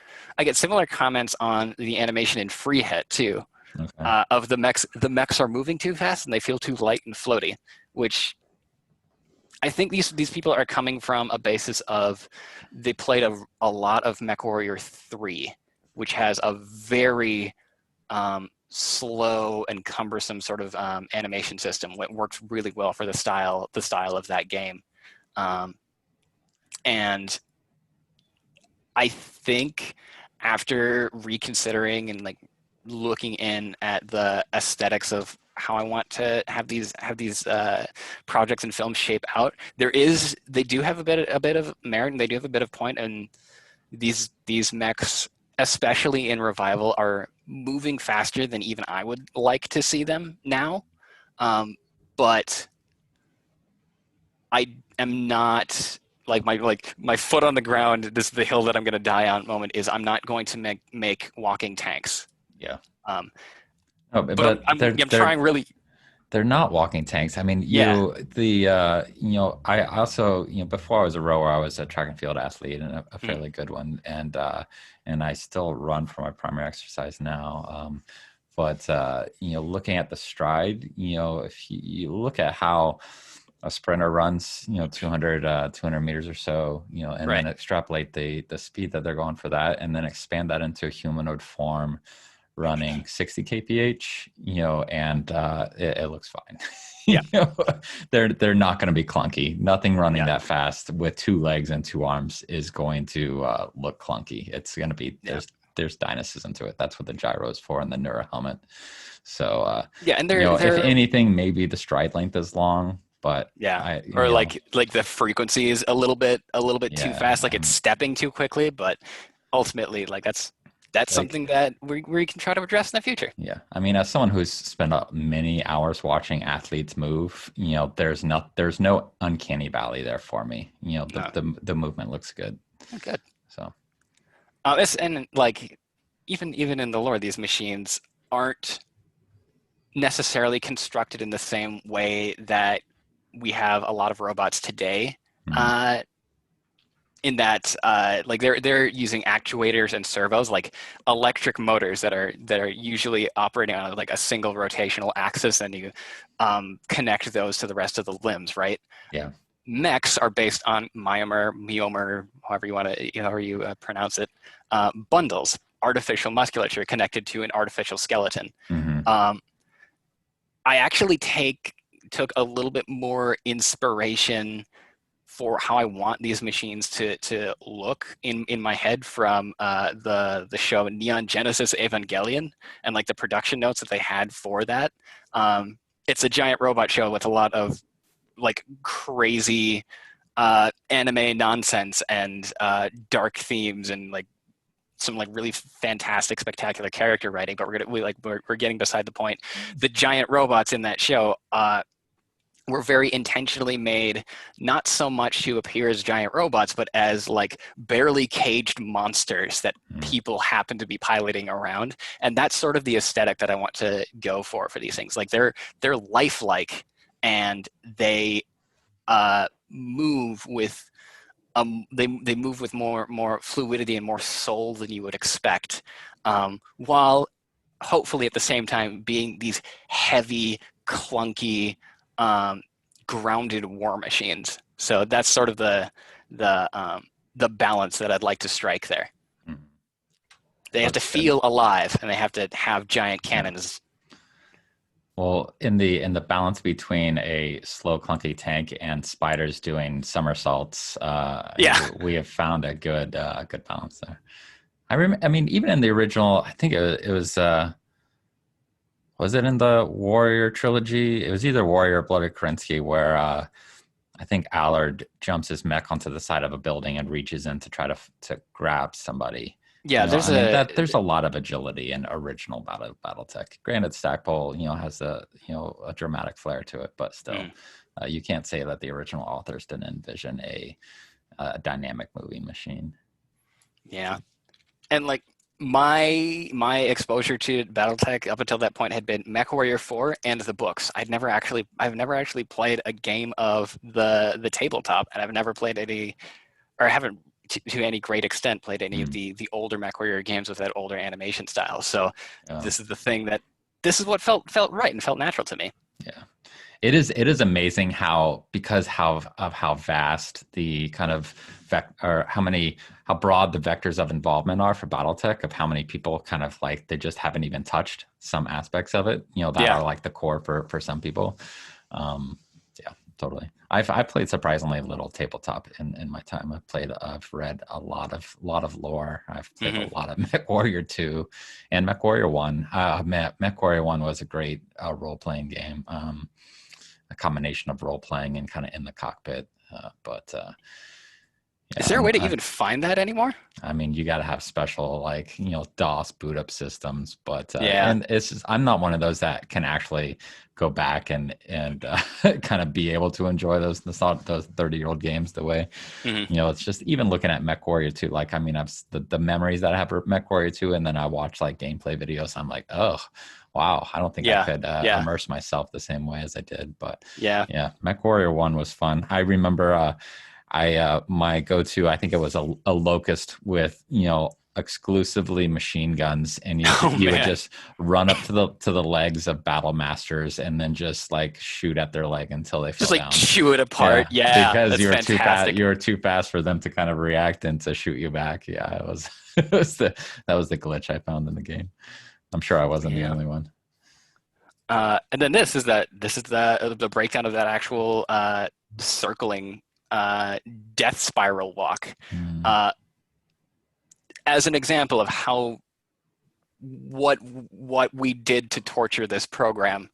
comments on the animation in Freehet too. Okay. Of the mechs. The mechs are moving too fast and they feel too light and floaty, which I think these people are coming from a basis of they played a lot of MechWarrior 3, which has a very slow and cumbersome sort of animation system. It works really well for the style of that game. And I think after reconsidering and like looking in at the aesthetics of how I want to have these projects and films shape out, they do have a bit of merit, and they do have a bit of point. And these mechs, especially in Revival, are moving faster than even I would like to see them now. But I am not like my foot on the ground. This is the hill that I'm going to die on. Moment is I'm not going to make walking tanks. Yeah. But I'm trying really. They're not walking tanks. I mean, I also, before I was a rower, I was a track and field athlete, and a fairly good one. And I still run for my primary exercise now. But looking at the stride, if you look at how a sprinter runs, 200 meters or so, and then extrapolate the speed that they're going for that, and then expand that into a humanoid form running 60 kph, and it looks fine. Yeah. They're not going to be clunky. Nothing running that fast with 2 legs and 2 arms is going to look clunky. It's going to be there's dynamism to it. That's what the gyro is for, and the Neura helmet. So and if anything, maybe the stride length is long. But like the frequency is a little bit too fast, like it's stepping too quickly. But ultimately, like that's something that we can try to address in the future. Yeah, I mean, as someone who's spent many hours watching athletes move, there's no uncanny valley there for me. The movement looks good. Good. So, and like even in the lore, these machines aren't necessarily constructed in the same way that we have a lot of robots today. Mm-hmm. In that, like they're using actuators and servos, like electric motors that are usually operating on like a single rotational axis, and you connect those to the rest of the limbs, right? Yeah. Mechs are based on myomer, however you pronounce it, bundles, artificial musculature connected to an artificial skeleton. Mm-hmm. I actually took a little bit more inspiration for how I want these machines to look in my head from the show Neon Genesis Evangelion, and like the production notes that they had for that. It's a giant robot show with a lot of like crazy anime nonsense and dark themes, and like some like really fantastic, spectacular character writing. But we're getting beside the point. The giant robots in that show were very intentionally made, not so much to appear as giant robots, but as like barely caged monsters that people happen to be piloting around. And that's sort of the aesthetic that I want to go for these things. Like they're lifelike, and they move with they move with more fluidity and more soul than you would expect, while hopefully at the same time being these heavy, clunky, grounded war machines. So that's sort of the balance that I'd like to strike there. Mm-hmm. They have to feel alive, and they have to have giant cannons. Well, in the balance between a slow, clunky tank and spiders doing somersaults, we have found a good balance there. I mean, even in the original, I think it was it in the Warrior trilogy? It was either Warrior or Blood of Kerensky, where I think Allard jumps his mech onto the side of a building and reaches in to try to grab somebody. Yeah, there's a lot of agility in original BattleTech. Granted, Stackpole, has a dramatic flair to it, but still, you can't say that the original authors didn't envision a dynamic moving machine. Yeah, and like My exposure to BattleTech up until that point had been MechWarrior 4 and the books. I've never actually played a game of the tabletop, and I've never played any, or haven't to any great extent played any of the older MechWarrior games with that older animation style. So Yeah. this is the thing that this is what felt right and felt natural to me. Yeah. It is amazing how, because how vast the kind of or how broad the vectors of involvement are for BattleTech, of how many people kind of like they just haven't even touched some aspects of it, that Yeah. are like the core for some people. Yeah, totally. I've played surprisingly little tabletop in my time. I've read a lot of lore. I've played a lot of MechWarrior 2 and MechWarrior 1. MechWarrior 1 was a great role-playing game. A combination of role-playing and kind of in the cockpit. Is there a way to even find that anymore? I mean, you got to have special, like, DOS boot up systems, but Yeah. and it's just, I'm not one of those that can actually go back and kind of be able to enjoy those 30-year-old games the way, it's just, even looking at MechWarrior 2, like, I mean, I've the memories that I have for MechWarrior 2, and then I watch like gameplay videos, I'm like, oh wow, I don't think I could immerse myself the same way as I did. But yeah, MechWarrior 1 was fun. I remember my go-to, I think it was a Locust with exclusively machine guns, and you would just run up to the legs of battle masters and then just like shoot at their leg until they fell down. Just chew it apart. Yeah, because that's you were fantastic. you were too fast for them to kind of react and to shoot you back. Yeah, it was that was the glitch I found in the game. I'm sure I wasn't the only one. And then this is the breakdown of that actual circling death spiral walk, as an example of what we did to torture this program.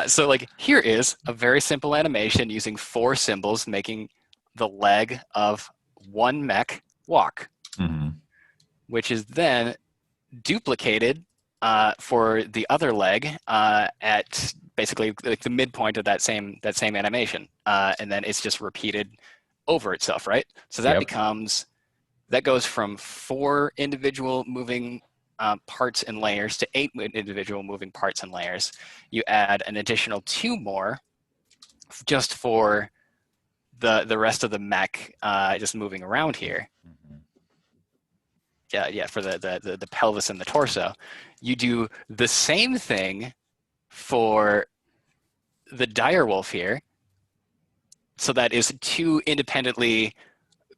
So like, here is a very simple animation using 4 symbols making the leg of one mech walk, which is then duplicated for the other leg at basically like the midpoint of that same animation, and then it's just repeated over itself, right? So that that goes from 4 individual moving parts and layers to 8 individual moving parts and layers. You add an additional 2 more just for the rest of the mech just moving around here. For the pelvis and the torso. You do the same thing for the direwolf here. So that is 2 independently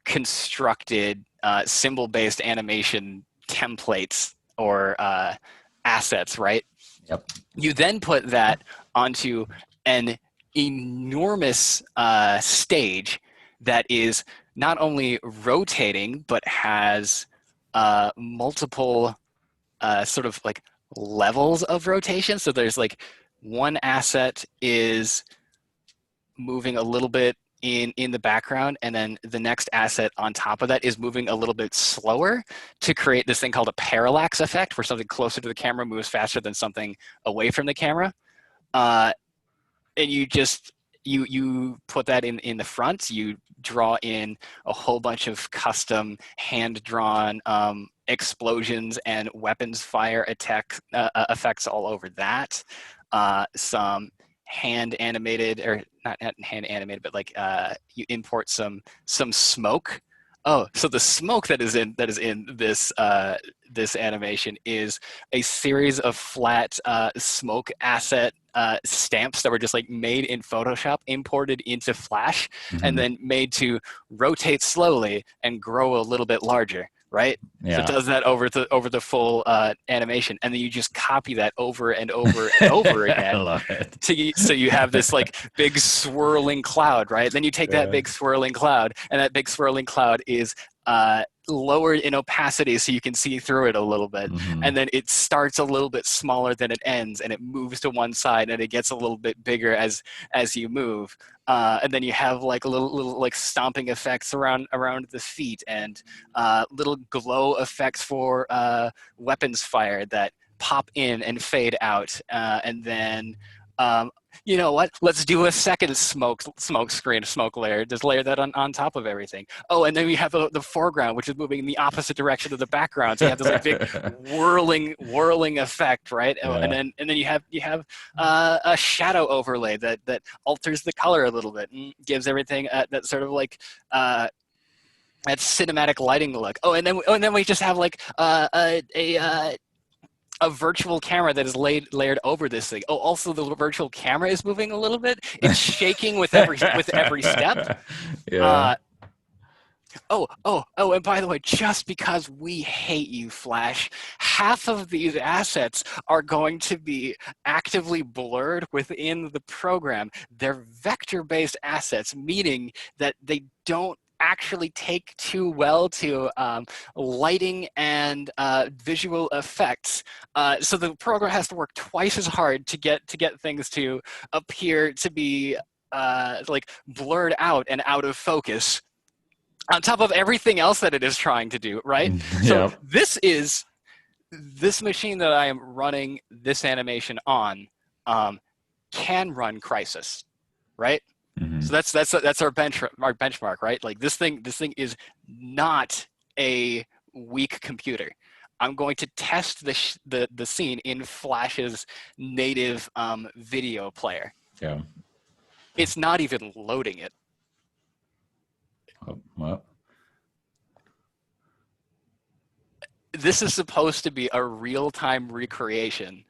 constructed symbol-based animation templates or assets, right? Yep. You then put that onto an enormous stage that is not only rotating, but has multiple sort of like levels of rotation. So there's like one asset is moving a little bit in the background, and then the next asset on top of that is moving a little bit slower to create this thing called a parallax effect, where something closer to the camera moves faster than something away from the camera. And you just you put that in the front. You draw in a whole bunch of custom hand-drawn explosions and weapons fire attack effects all over that. Some hand animated, or not hand animated, but like you import some smoke. Oh, so the smoke that is in this this animation is a series of flat smoke asset stamps that were just like made in Photoshop, imported into Flash, and then made to rotate slowly and grow a little bit larger, right? Yeah. So it does that over the full animation, and then you just copy that over and over and over again. I love it. So you have this like big swirling cloud, right? Then you take that big swirling cloud, and that big swirling cloud is lowered in opacity so you can see through it a little bit. And then it starts a little bit smaller than it ends, and it moves to one side, and it gets a little bit bigger as you move. And then you have like little like stomping effects around the feet, and little glow effects for weapons fire that pop in and fade out, and then You know what? Let's do a second smoke screen, smoke layer. Just layer that on top of everything. Oh, and then we have the foreground, which is moving in the opposite direction of the background. So you have this like big whirling effect, right? Yeah. And then you have a shadow overlay that alters the color a little bit and gives everything that sort of like that cinematic lighting look. Oh, and then we just have like a virtual camera that is layered over this thing. Oh, also the virtual camera is moving a little bit. It's shaking with every step. Yeah. And by the way, just because we hate you, Flash, half of these assets are going to be actively blurred within the program. They're vector-based assets, meaning that they don't actually take too well to lighting and visual effects. So the program has to work twice as hard to get things to appear to be like blurred out and out of focus, on top of everything else that it is trying to do, right? Yep. So this machine that I am running this animation on can run Crisis, right? Mm-hmm. So that's our benchmark, right? Like this thing is not a weak computer. I'm going to test the scene in Flash's native video player. Yeah. It's not even loading it. Oh, well. This is supposed to be a real-time recreation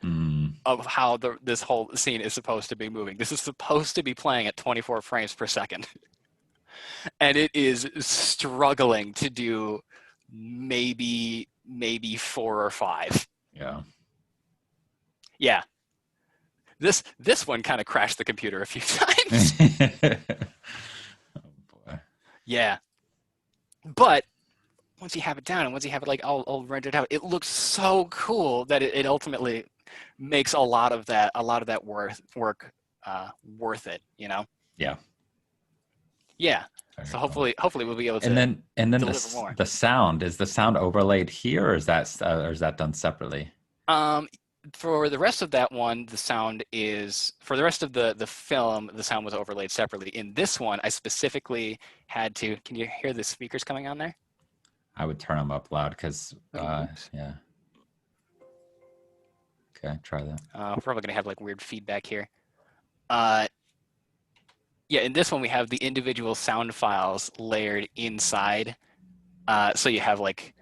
of how this whole scene is supposed to be moving. This is supposed to be playing at 24 frames per second. And it is struggling to do maybe 4 or 5. Yeah. Yeah. This one kind of crashed the computer a few times. Oh boy. Yeah. But once you have it down and once you have it like all rendered out, it looks so cool that it ultimately makes a lot of that work worth it, you know? Yeah. Yeah. Very So cool. hopefully we'll be able to And then deliver more. the sound, is the sound overlaid here, or is that done separately? For the rest of that one, the sound is, for the rest of the film, the sound was overlaid separately. In this one, I specifically had to, can you hear the speakers coming on there? I would turn them up loud because, Oops. yeah. Okay, try that. We're probably gonna have like weird feedback here. Yeah, in this one we have the individual sound files layered inside. So you have like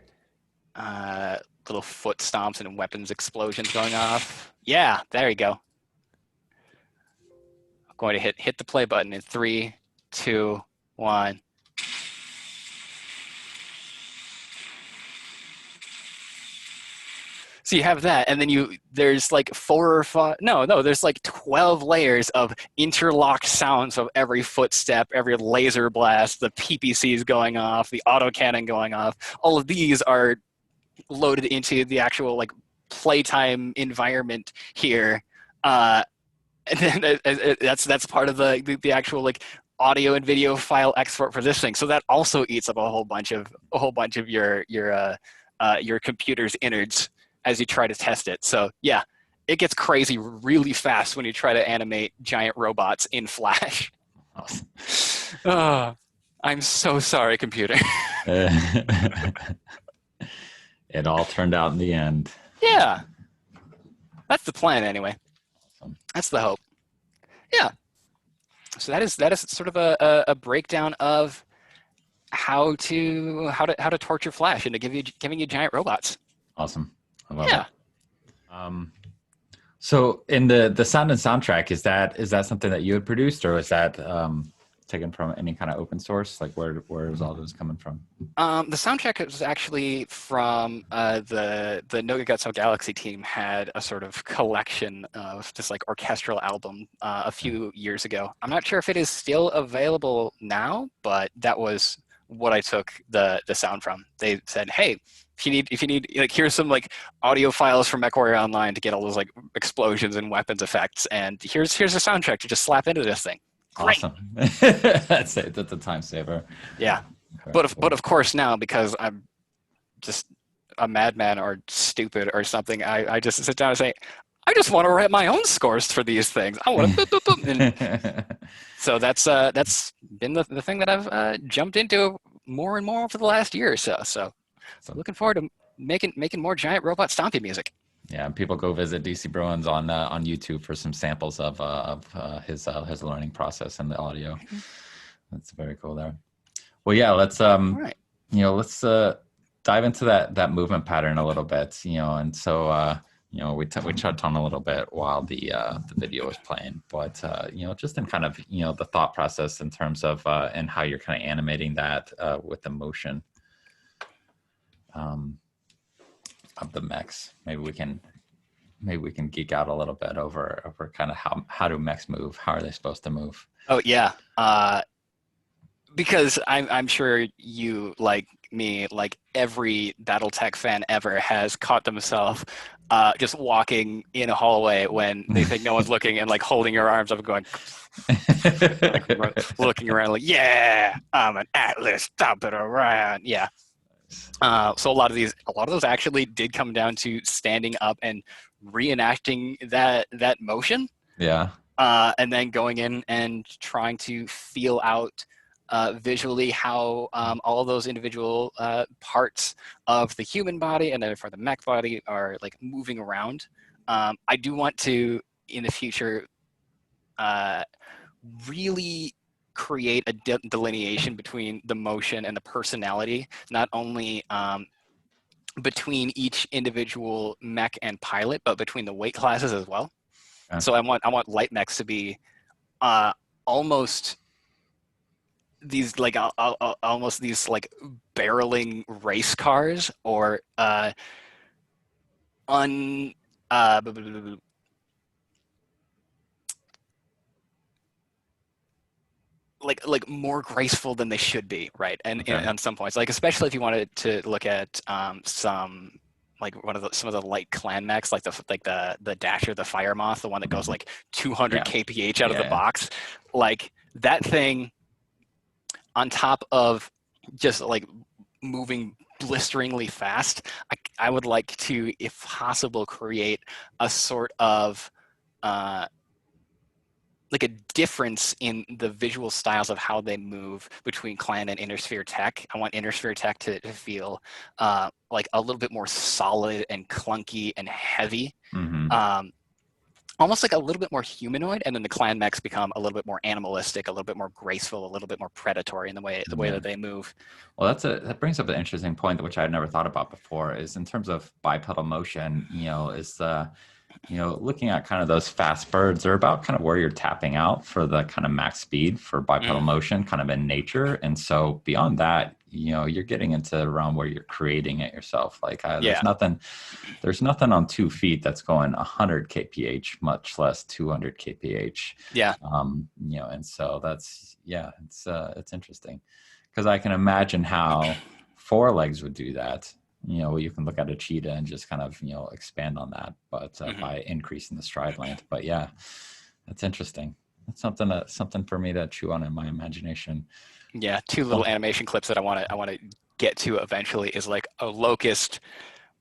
little foot stomps and weapons explosions going off. Yeah, there you go. I'm going to hit the play button in 3, 2, 1. So you have that, and then there's like 4 or 5, there's like 12 layers of interlocked sounds of every footstep, every laser blast, the PPCs going off, the autocannon going off. All of these are loaded into the actual like playtime environment here. And then that's part of the actual like audio and video file export for this thing. So that also eats up a whole bunch of your computer's innards as you try to test it. So yeah, it gets crazy really fast when you try to animate giant robots in Flash. Awesome. Oh, I'm so sorry, computer. It all turned out in the end. Yeah. That's the plan anyway. Awesome. That's the hope. Yeah. So that is sort of a breakdown of how to torture Flash into giving you giant robots. Awesome. I love Yeah. it. So in the sound and soundtrack, is that something that you had produced, or is that taken from any kind of open source? Like where is all those coming from? The soundtrack was actually from the No Good Guts No Galaxy team had a sort of collection of just like orchestral album a few years ago. I'm not sure if it is still available now, but that was what I took the sound from. They said, hey, if you need like, here's some like audio files from MechWarrior Online to get all those like explosions and weapons effects, and here's a soundtrack to just slap into this thing. Great. Awesome. That's a time saver. Yeah. Okay, But of course now, because I'm just a madman or stupid or something, I just sit down and say, I just want to write my own scores for these things. I want to. So that's been the thing that I've jumped into more and more over the last year or so. So looking forward to making more giant robot stompy music. Yeah, people go visit DC Bruins on YouTube for some samples of his learning process and the audio. That's very cool there. Well, yeah, let's All right. let's dive into that movement pattern a little bit. And so we touched on a little bit while the video was playing, but just in kind of the thought process in terms of and how you're kind of animating that with the motion of the mechs. Maybe we can geek out a little bit over kind of how do mechs move? How are they supposed to move? Oh yeah, because I'm sure you, like me, like every BattleTech fan ever, has caught themselves just walking in a hallway when they think no one's looking and like holding your arms up and going, like, looking around like, yeah, I'm an Atlas, stomping around, yeah. So a lot of those actually did come down to standing up and reenacting that motion. Yeah. And then going in and trying to feel out visually how all those individual parts of the human body and then for the mech body are like moving around. I do want to, in the future, really create a delineation between the motion and the personality, not only between each individual mech and pilot, but between the weight classes as well. Okay. So I want light mechs to be almost these like almost these like barreling race cars, or like more graceful than they should be, right? And okay. On some points, like especially if you wanted to look at some like some of the light clan mechs, like the Dasher, the Fire Moth, the one that goes like 200 kph out of the box, like that thing, on top of just like moving blisteringly fast, I would like to, if possible, create a sort of like a difference in the visual styles of how they move between clan and Intersphere Tech. I want Intersphere Tech to feel like a little bit more solid and clunky and heavy. Mm-hmm. Almost like a little bit more humanoid, and then the clan mechs become a little bit more animalistic, a little bit more graceful, a little bit more predatory in the way that they move. Well, that brings up an interesting point, which I had never thought about before, is in terms of bipedal motion, is looking at kind of those fast birds are about kind of where you're tapping out for the kind of max speed for bipedal motion kind of in nature. And so beyond that, you're getting into the realm where you're creating it yourself. Like there's nothing on 2 feet that's going 100 kph, much less 200 kph. Yeah. And so it's interesting, because I can imagine how 4 legs would do that. You can look at a cheetah and just kind of, expand on that, but by increasing the stride length. But yeah, that's interesting. That's something for me to chew on in my imagination. Yeah, 2 little animation clips that I want to get to eventually is like a Locust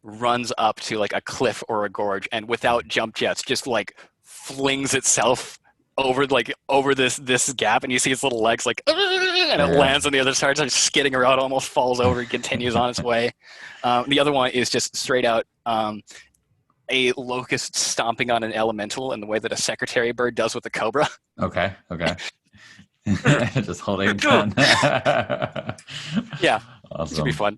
runs up to like a cliff or a gorge, and without jump jets, just like flings itself over this gap, and you see its little legs like, and it lands on the other side, starts skidding around, almost falls over, and continues on its way. The other one is just straight out a Locust stomping on an elemental in the way that a secretary bird does with a cobra. Okay. Just holding it down. Yeah, awesome. It should be fun.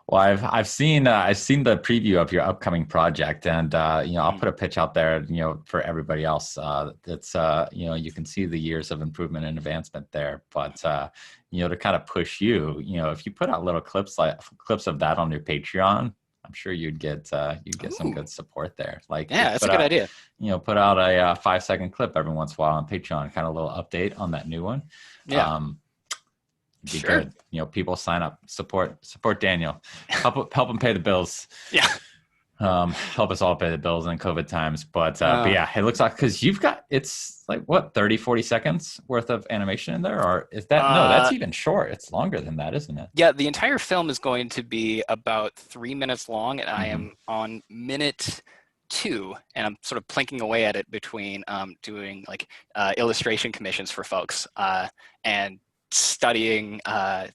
Well, I've seen the preview of your upcoming project, and I'll put a pitch out there, for everybody else. That's you can see the years of improvement and advancement there, but to kind of push you, if you put out little clips of that on your Patreon, I'm sure you'd get some good support there. Like, yeah, that's a good idea. Put out a 5-second clip every once in a while on Patreon, kind of a little update on that new one. Yeah. Be sure. Good. People sign up, support Daniel, help him pay the bills. Yeah. Help us all pay the bills in COVID times. But yeah, it looks like, because you've got, it's like what, 30-40 seconds worth of animation in there, or is that no, that's even short. It's longer than that, isn't it? Yeah, the entire film is going to be about 3 minutes long, and I am on minute two, and I'm sort of plinking away at it between doing like illustration commissions for folks and studying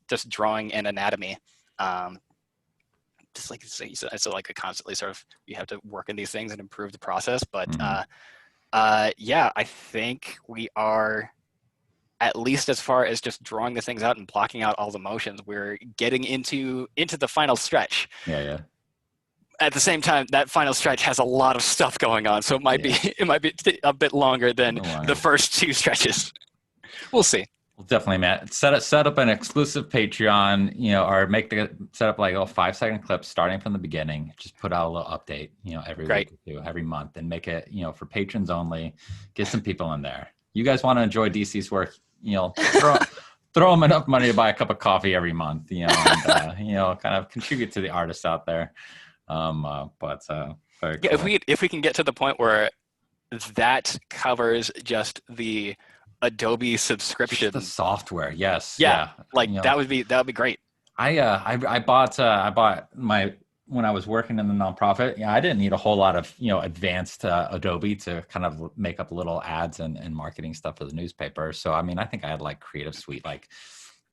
just drawing and anatomy. Just like it's like a constantly sort of, you have to work in these things and improve the process. But yeah, I think we are, at least as far as just drawing the things out and blocking out all the motions, we're getting into the final stretch. Yeah. At the same time, that final stretch has a lot of stuff going on, so it might be a bit longer than the first two stretches. We'll see. Well, definitely, Matt. Set up an exclusive Patreon, or set up like a 5-second clip starting from the beginning. Just put out a little update, every week or two, every month, and make it, for patrons only. Get some people in there. You guys want to enjoy DC's work, throw them enough money to buy a cup of coffee every month, and kind of contribute to the artists out there. Very cool. If we can get to the point where that covers just the Adobe subscription, just the software, yes, that would be great. I bought my, when I was working in the nonprofit, I didn't need a whole lot of advanced Adobe to kind of make up little ads and marketing stuff for the newspaper. So I mean, I think I had like Creative Suite like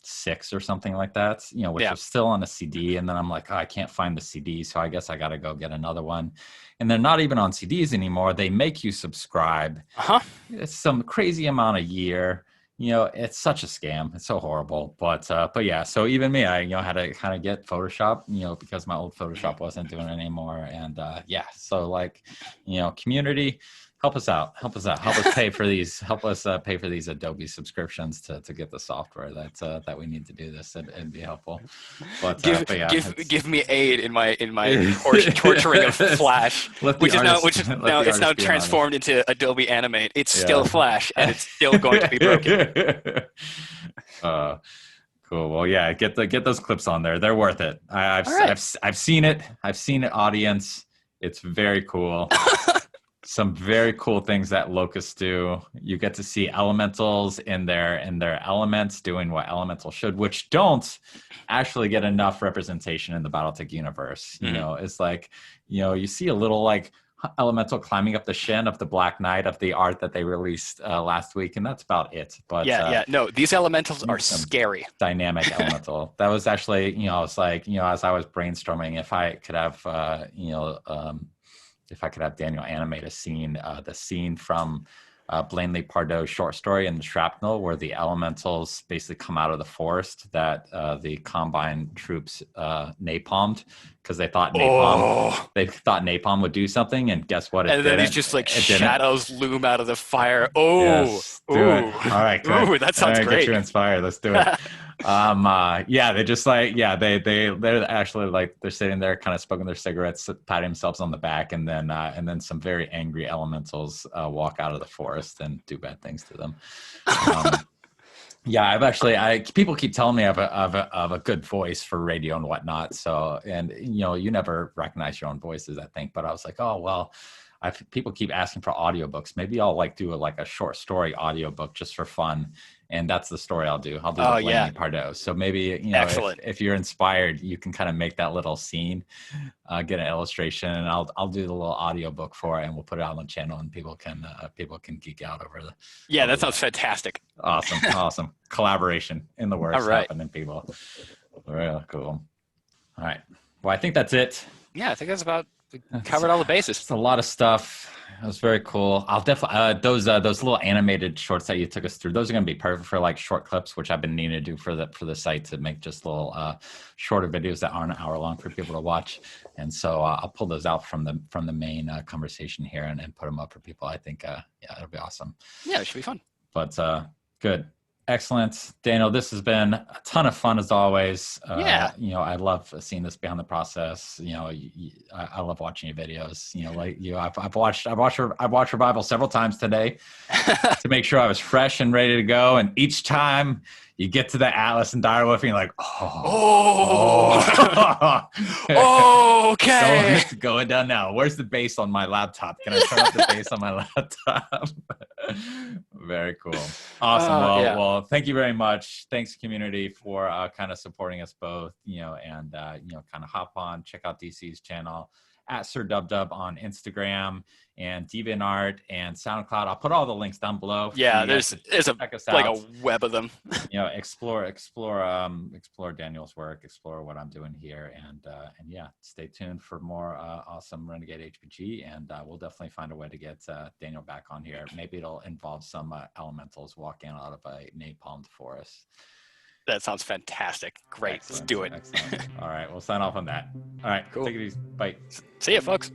6 or something like that, which was still on a CD. And then I'm like, I can't find the CD, so I guess I got to go get another one. And they're not even on CDs anymore. They make you subscribe. It's some crazy amount a year. It's such a scam. It's so horrible. But yeah, so even me, I had to kind of get Photoshop, because my old Photoshop wasn't doing it anymore. And so like, community, help us out. Help us pay for these. Help us pay for these Adobe subscriptions to get the software that we need to do this. It'd be helpful. But give me aid in my torturing of Flash, which is now transformed into Adobe Animate. It's still Flash, and it's still going to be broken. Cool. Well, yeah, get those clips on there. They're worth it. I've seen it. I've seen it. Audience, it's very cool. Some very cool things that Locust do. You get to see elementals in their elements doing what elementals should, which don't actually get enough representation in the BattleTech universe. It's like, you see a little like elemental climbing up the shin of the Black Knight of the art that they released last week, and that's about it. But no, these elementals are scary. Dynamic elemental. That was actually, I was like, as I was brainstorming, if I could have, if I could have Daniel animate a scene, the scene from Blanley Pardoe's short story in the Shrapnel, where the elementals basically come out of the forest that the Combine troops napalmed, because they thought napalm would do something, and guess what? And then these just like shadows loom out of the fire. Do it. All right, good. Ooh, that sounds great. Get you inspired. Let's do it. They just like, they're actually like, they're sitting there kind of smoking their cigarettes, patting themselves on the back, and then some very angry elementals walk out of the forest and do bad things to them. People keep telling me of a good voice for radio and whatnot. So, and you never recognize your own voices, I think, but I was like, oh, well, people keep asking for audiobooks. Maybe I'll like do a short story audiobook just for fun. And that's the story I'll do. I'll do the Blaney Pardoe. So maybe, if you're inspired, you can kind of make that little scene, get an illustration, and I'll do the little audiobook for it, and we'll put it out on the channel, and people can geek out over the. Yeah, that sounds fantastic. Awesome. Collaboration in the works happening, people. Real cool. All right. Well, I think that's it. Yeah, I think that's about. We covered all the bases. It's a lot of stuff. It was very cool. I'll definitely those little animated shorts that you took us through. Those are going to be perfect for like short clips, which I've been needing to do for the site, to make just little shorter videos that aren't an hour long for people to watch. And so I'll pull those out from the main conversation here and put them up for people. I think it'll be awesome. Yeah, it should be fun. But good. Excellent. Daniel, this has been a ton of fun as always. I love seeing this behind the process. I love watching your videos. I've watched Revival several times today to make sure I was fresh and ready to go. And each time you get to the Atlas and Direwolf, and you're like, okay. So it's going down now. Where's the bass on my laptop? Can I turn up the bass on my laptop? Very cool. Awesome. Well, thank you very much. Thanks, community, for kind of supporting us both, and kind of hop on, check out DC's channel at Sir Dub Dub on Instagram and DeviantArt and SoundCloud. I'll put all the links down below. Yeah, there's check us like out. a web of them. Explore Daniel's work, explore what I'm doing here, and yeah, stay tuned for more awesome Renegade HPG, and we'll definitely find a way to get Daniel back on here. Maybe it'll involve some elementals walking out of a napalmed forest. That sounds fantastic. Great. Excellent. Let's do it. Excellent. All right, we'll sign off on that. All right, cool. Take it easy. Bye. See ya, folks.